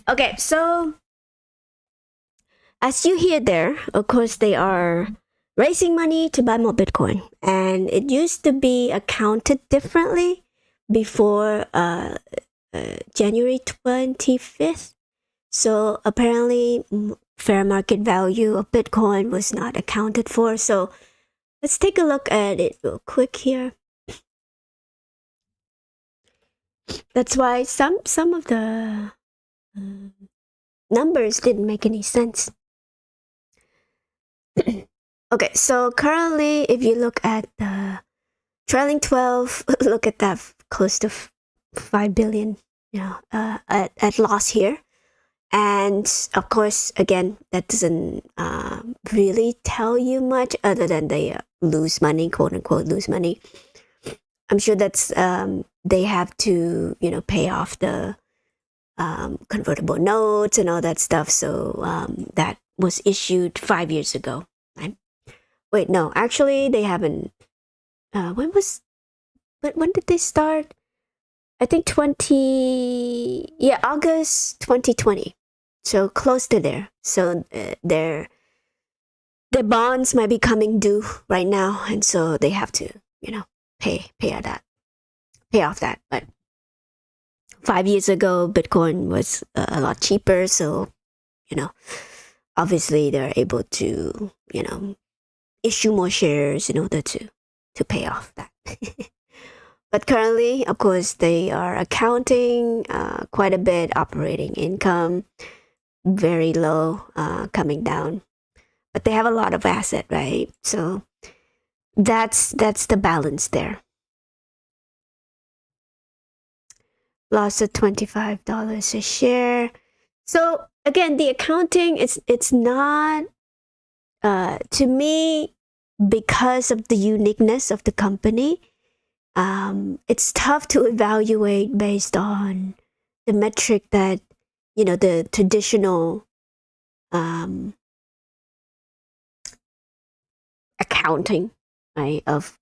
Okay, so as you hear there, of course, they are raising money to buy more Bitcoin. And it used to be accounted differently before January 25th. So apparently, fair market value of Bitcoin was not accounted for. So let's take a look at it real quick here. That's why some of the numbers didn't make any sense. Okay, so currently, if you look at the trailing 12, look at that, close to 5 billion, at loss here. And of course, again, that doesn't really tell you much other than they lose money, quote unquote, lose money. I'm sure that's they have to, pay off the convertible notes and all that stuff. So that was issued 5 years ago. Right? Wait, no, actually, they haven't. When did they start? I think August 2020. So close to there. So their bonds might be coming due right now, and so they have to, pay off that. But 5 years ago, Bitcoin was a lot cheaper, so obviously they're able to, issue more shares in order to pay off that. But currently, of course, they are accounting quite a bit, operating income very low, coming down, but they have a lot of asset, right? So that's the balance there. Loss of $25 a share. So again, the accounting, it's not to me, because of the uniqueness of the company. It's tough to evaluate based on the metric that the traditional accounting, right, of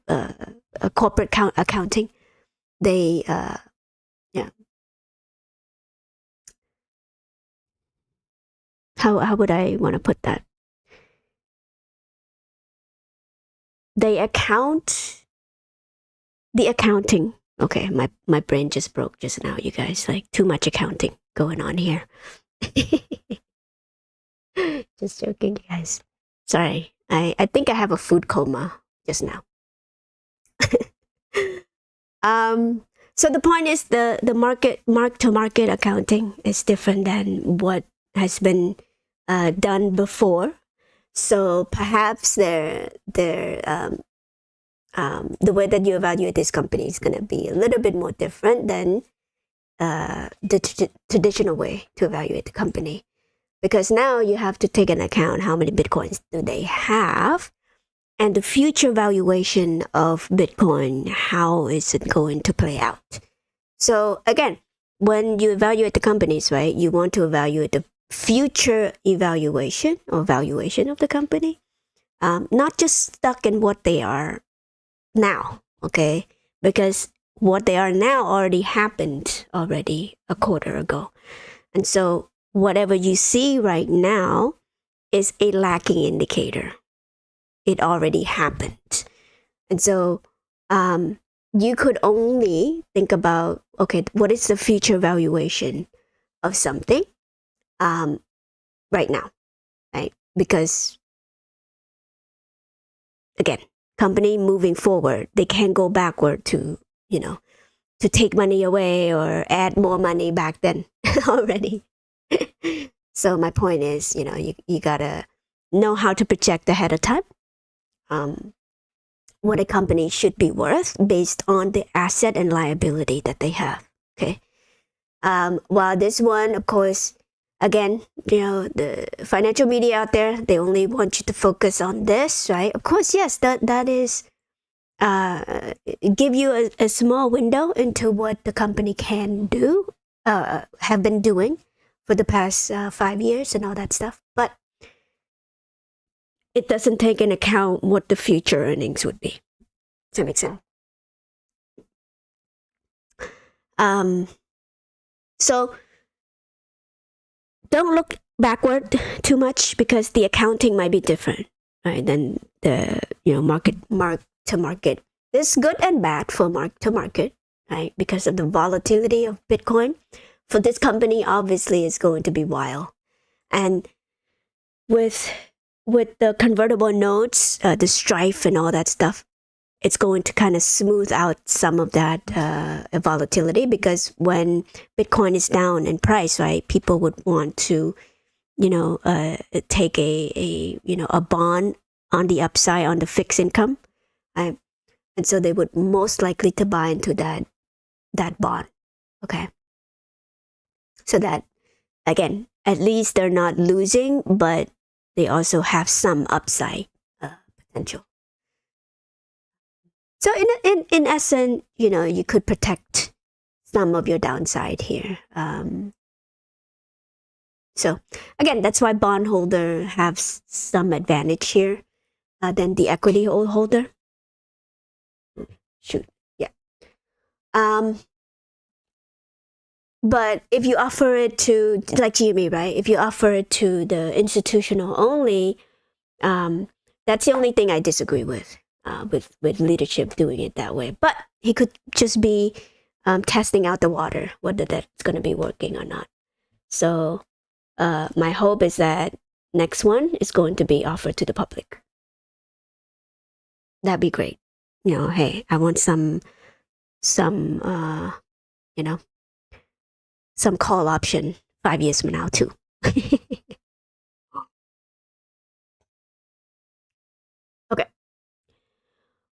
a corporate accounting. They how would I want to put that? They account the accounting. Okay, my brain just broke just now, you guys. Like, too much accounting going on here. Just joking, guys. Sorry. I think I have a food coma just now. So the point is the mark to market accounting is different than what has been done before. So perhaps the way that you evaluate this company is going to be a little bit more different than the traditional way to evaluate the company. Because now you have to take into account how many Bitcoins do they have, and the future valuation of Bitcoin, how is it going to play out? So again, when you evaluate the companies, right, you want to evaluate the future evaluation or valuation of the company, not just stuck in what they are now, okay? Because what they are now already happened already a quarter ago. And so whatever you see right now is a lacking indicator. It already happened. And so you could only think about, okay, what is the future valuation of something right now, right? Because, again, company moving forward. They can't go backward to, to take money away or add more money back then already. So my point is, you gotta know how to project ahead of time. What a company should be worth based on the asset and liability that they have. Okay. While this one, of course, again, the financial media out there, they only want you to focus on this, right? Of course, yes, that is give you a small window into what the company can do, have been doing for the past 5 years and all that stuff. But it doesn't take into account what the future earnings would be. Does that make sense? So don't look backward too much because the accounting might be different, right? Than the mark to market. This is good and bad for mark to market, right? Because of the volatility of Bitcoin. For this company, obviously, it's going to be wild, and with the convertible notes, the strife and all that stuff, it's going to kind of smooth out some of that volatility, because when Bitcoin is down in price, right, people would want to, take a bond on the upside on the fixed income, right? And so they would most likely to buy into that bond, okay? So that, again, at least they're not losing, but they also have some upside potential. So in essence, you could protect some of your downside here. So again, that's why bondholder have some advantage here than the equity holder. Shoot, yeah. But if you offer it to, like GME, right? If you offer it to the institutional only, that's the only thing I disagree with leadership doing it that way. But he could just be testing out the water, whether that's going to be working or not. So my hope is that next one is going to be offered to the public. That'd be great. Hey, I want some call option 5 years from now too. Okay.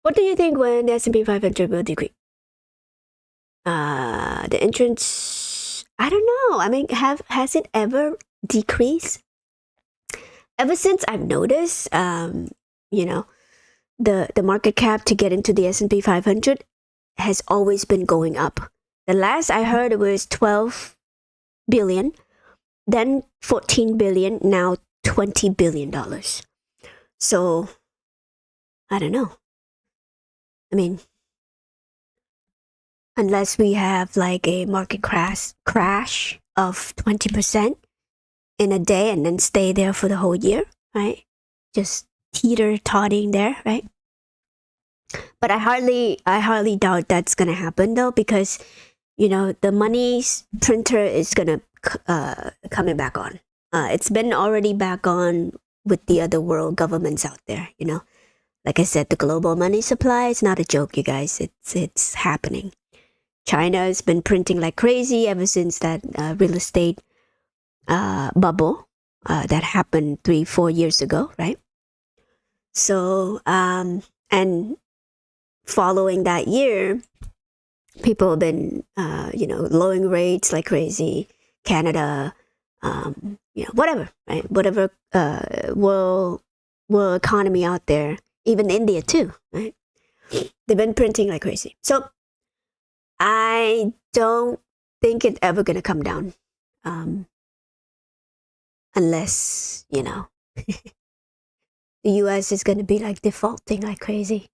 What do you think when the S&P 500 will decrease? The entrance, I don't know. I mean, has it ever decreased? Ever since I've noticed, the market cap to get into the S&P 500 has always been going up. The last I heard, it was 12 billion, then 14 billion, now $20 billion. So, I don't know. I mean, unless we have like a market crash of 20% in a day and then stay there for the whole year, right? Just teeter-totting there, right? But I hardly doubt that's gonna happen though, because the money printer is gonna coming back on. It's been already back on with the other world governments out there. Like I said, the global money supply is not a joke, you guys. It's happening. China has been printing like crazy ever since that real estate bubble that happened 3-4 years ago, right? So and following that year, people have been lowering rates like crazy. Canada, whatever, right? Whatever world economy out there, even India too, right? They've been printing like crazy. So I don't think it's ever gonna come down, unless the U.S. is gonna be like defaulting like crazy.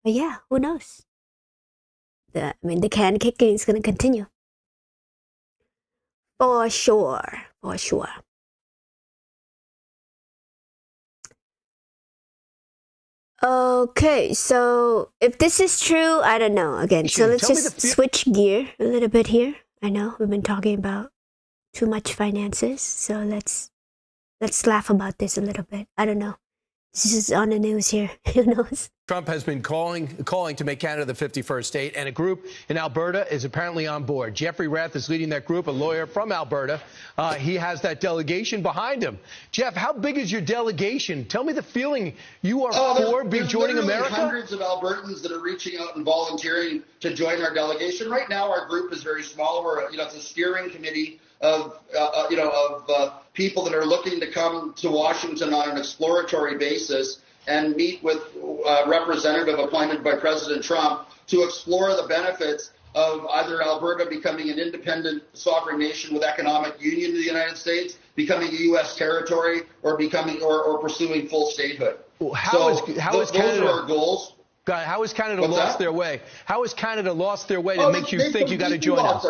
But yeah, who knows? The can kicking is gonna continue. For sure. Okay, so if this is true, I don't know. Again, so let's just switch gear a little bit here. I know we've been talking about too much finances, so let's laugh about this a little bit. I don't know. This is on the news here. Who knows? Trump has been calling to make Canada the 51st state, and a group in Alberta is apparently on board. Jeffrey Rath is leading that group, a lawyer from Alberta. He has that delegation behind him. Jeff, how big is your delegation? Tell me the feeling you are for joining America. Hundreds of Albertans that are reaching out and volunteering to join our delegation. Right now, our group is very small. We're, it's a steering committee of people that are looking to come to Washington on an exploratory basis and meet with a representative appointed by President Trump to explore the benefits of either Alberta becoming an independent sovereign nation with economic union to the United States, becoming a U.S. territory, or becoming or pursuing full statehood. How is Canada, those are our goals. How has Canada lost their way? How has Canada lost their way to make you think you got to join us?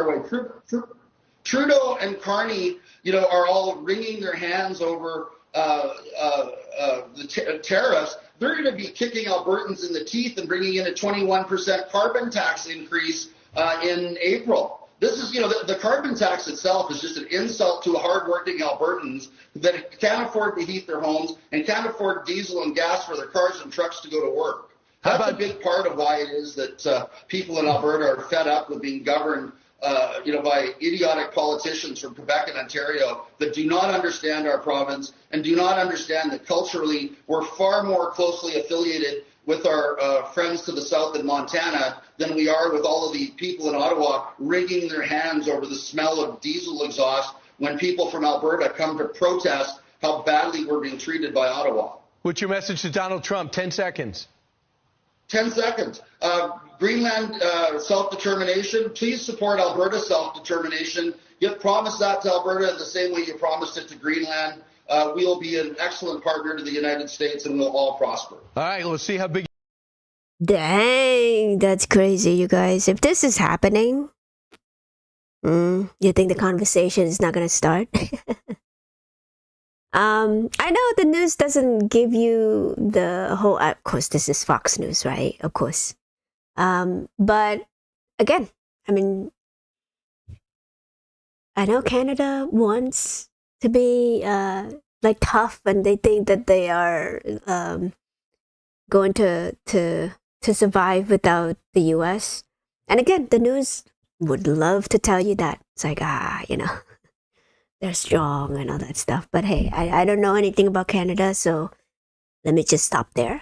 Trudeau and Carney, are all wringing their hands over the tariffs. They're going to be kicking Albertans in the teeth and bringing in a 21% carbon tax increase in April. This is, the carbon tax itself is just an insult to hardworking Albertans that can't afford to heat their homes and can't afford diesel and gas for their cars and trucks to go to work. That's a big part of why it is that people in Alberta are fed up with being governed by idiotic politicians from Quebec and Ontario that do not understand our province and do not understand that culturally we're far more closely affiliated with our friends to the south in Montana than we are with all of the people in Ottawa wringing their hands over the smell of diesel exhaust when people from Alberta come to protest how badly we're being treated by Ottawa. What's your message to Donald Trump? 10 seconds. 10 seconds. Greenland self-determination. Please support Alberta self-determination. You promised that to Alberta the same way you promised it to Greenland. We'll be an excellent partner to the United States and we'll all prosper. All right, let's see how big. Dang, that's crazy, you guys. If this is happening, you think the conversation is not going to start? I know the news doesn't give you the whole, of course, this is Fox News, right? Of course. But again, I mean, I know Canada wants to be tough, and they think that they are going to survive without the US. And again, the news would love to tell you that. It's like, they're strong and all that stuff. But hey, I don't know anything about Canada, so let me just stop there.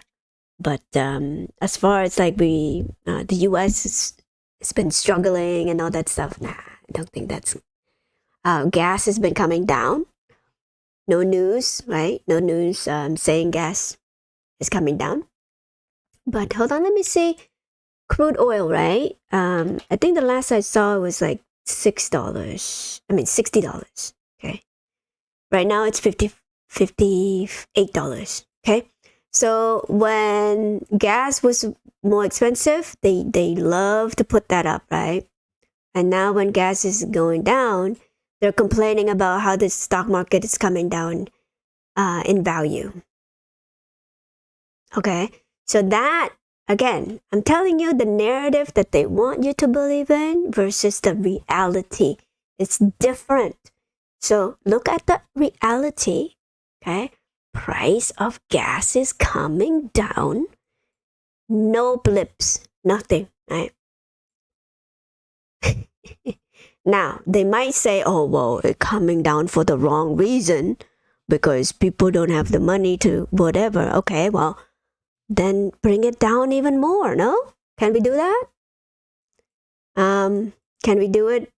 But as far as the US has been struggling and all that stuff, nah, I don't think that's... gas has been coming down. No news, right? No news saying gas is coming down. But hold on, let me see. Crude oil, right? I think the last I saw was like $60. Okay. Right now it's $58. Okay. So when gas was more expensive, they love to put that up, right? And now when gas is going down, they're complaining about how the stock market is coming down in value. Okay. So that, again, I'm telling you the narrative that they want you to believe in versus the reality. It's different. So look at the reality, okay? Price of gas is coming down. No blips, nothing, right? Now, they might say, oh, well, it's coming down for the wrong reason because people don't have the money to whatever. Okay, well, then bring it down even more, no? Can we do that? Can we do it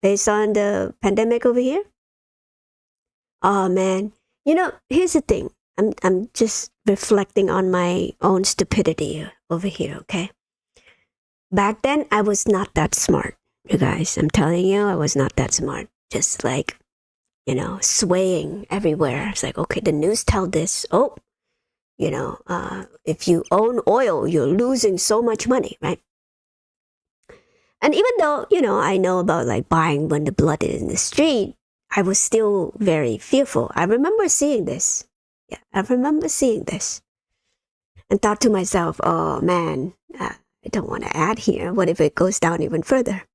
based on the pandemic over here? Oh, man. Here's the thing. I'm just reflecting on my own stupidity over here, okay? Back then, I was not that smart, you guys. I'm telling you, I was not that smart. Just swaying everywhere. It's like, okay, the news tell this. Oh, if you own oil, you're losing so much money, right? And even though, I know about buying when the blood is in the street, I was still very fearful. I remember seeing this. Yeah, I remember seeing this. And thought to myself, oh man, I don't want to add here. What if it goes down even further?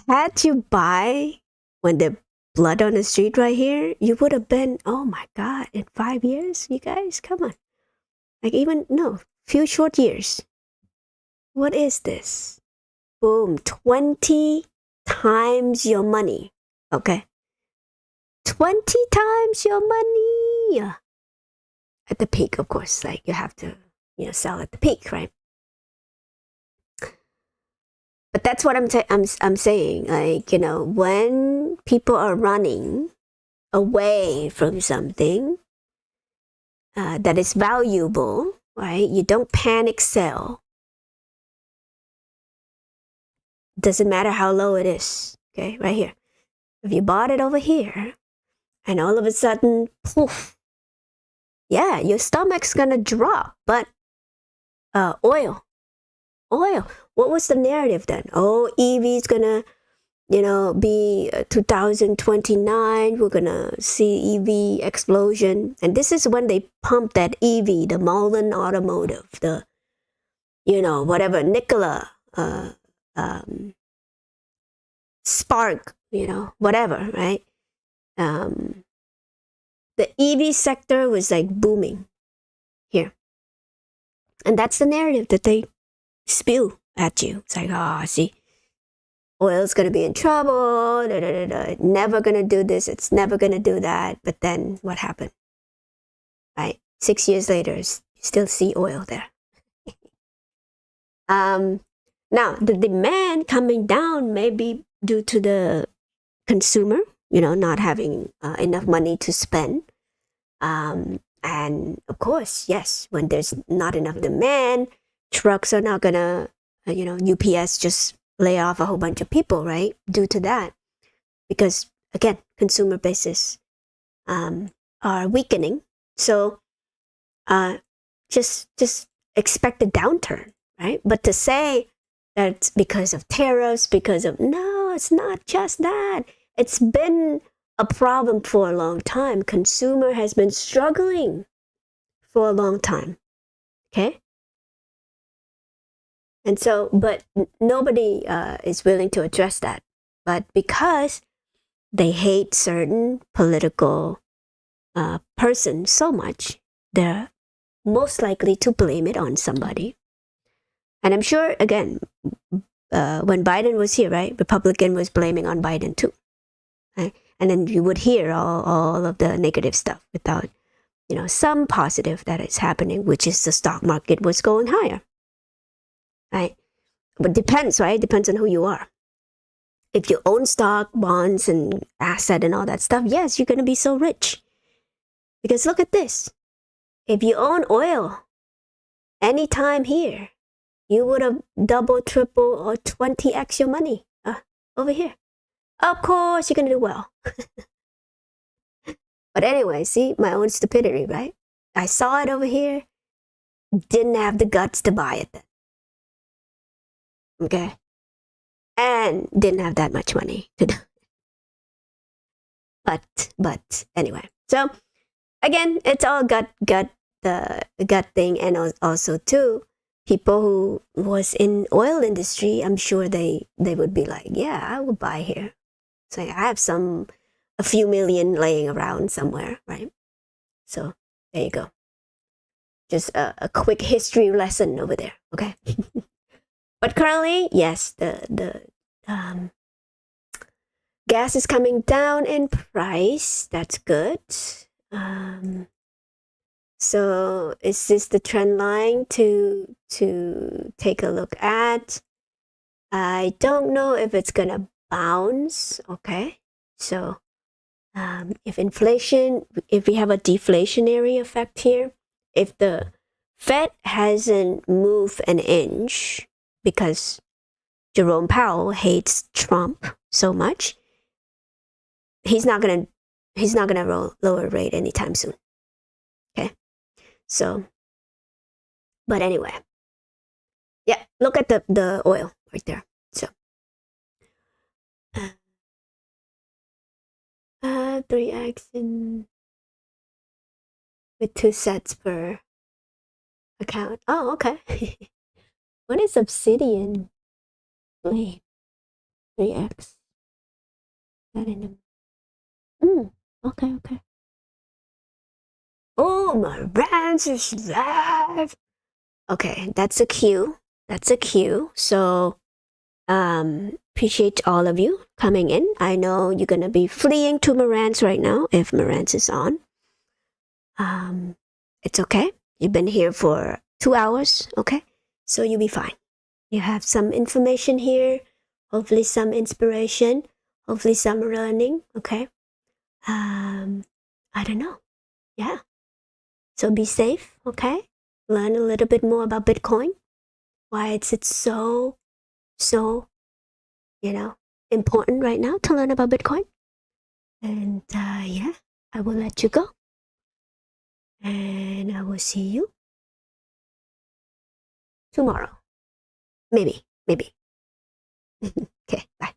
Had you buy when the blood on the street right here, you would have been, oh my God, in 5 years, you guys, come on. Like even, no, few short years. What is this? Boom, 20 times your money, okay? 20 times your money. At the peak, of course, like you have to, sell at the peak, right? But that's what I'm saying. Like, when people are running away from something that is valuable, right? You don't panic sell. Doesn't matter how low it is. Okay, right here. If you bought it over here, and all of a sudden, poof, yeah, your stomach's gonna drop. But oil. What was the narrative then? Oh, EV's gonna, be 2029. We're gonna see EV explosion, and this is when they pump that EV, the Mullen Automotive, the, whatever, Nikola, Spark, whatever, right? The EV sector was like booming here, and that's the narrative that they spew at you. It's like, see, oil's gonna be in trouble, never gonna do this, it's never gonna do that. But then what happened? Right? 6 years later, you still see oil there. Now, the demand coming down may be due to the consumer, not having enough money to spend. And of course, yes, when there's not enough demand, trucks are not gonna, UPS just lay off a whole bunch of people, right? Due to that. Because again, consumer bases are weakening. So just expect a downturn, right? But to say that it's because of tariffs, no, it's not just that. It's been a problem for a long time. Consumer has been struggling for a long time. Okay? And so, but nobody is willing to address that. But because they hate certain political person so much, they're most likely to blame it on somebody. And I'm sure, again, when Biden was here, right, Republican was blaming on Biden too. Right? And then you would hear all of the negative stuff without, some positive that is happening, which is the stock market was going higher. Right? But depends, right? Depends on who you are. If you own stock, bonds, and asset and all that stuff, yes, you're going to be so rich. Because look at this. If you own oil anytime here, you would have double, triple, or 20x your money over here. Of course, you're going to do well. But anyway, see, my own stupidity, right? I saw it over here, didn't have the guts to buy it then. Okay? And didn't have that much money to do it. But anyway. So, again, it's all gut thing. And also, too, people who was in oil industry, I'm sure they would be like, yeah, I would buy here. So I have a few million laying around somewhere, right? So there you go. Just a quick history lesson over there, okay? But currently, yes, the gas is coming down in price. That's good. So is this the trend line to take a look at? I don't know if it's gonna bounce. Okay, so if we have a deflationary effect here, if the Fed hasn't moved an inch because Jerome Powell hates Trump so much, he's not gonna lower rate anytime soon. Okay, so, but anyway, yeah, look at the oil right there. So 3x with 2 sets per account. Oh, okay. What is Obsidian Blade? 3x. That in Okay, okay. Oh, my rant is live. Okay, that's a cue. That's a cue. So, appreciate all of you coming in. I know you're gonna be fleeing to Marantz right now if Marantz is on. It's okay. You've been here for 2 hours, okay? So you'll be fine. You have some information here, hopefully some inspiration, hopefully some learning, okay? I don't know. Yeah. So be safe, okay? Learn a little bit more about Bitcoin, why it's so, important right now to learn about Bitcoin. And yeah, I will let you go. And I will see you tomorrow. Maybe. Okay, bye.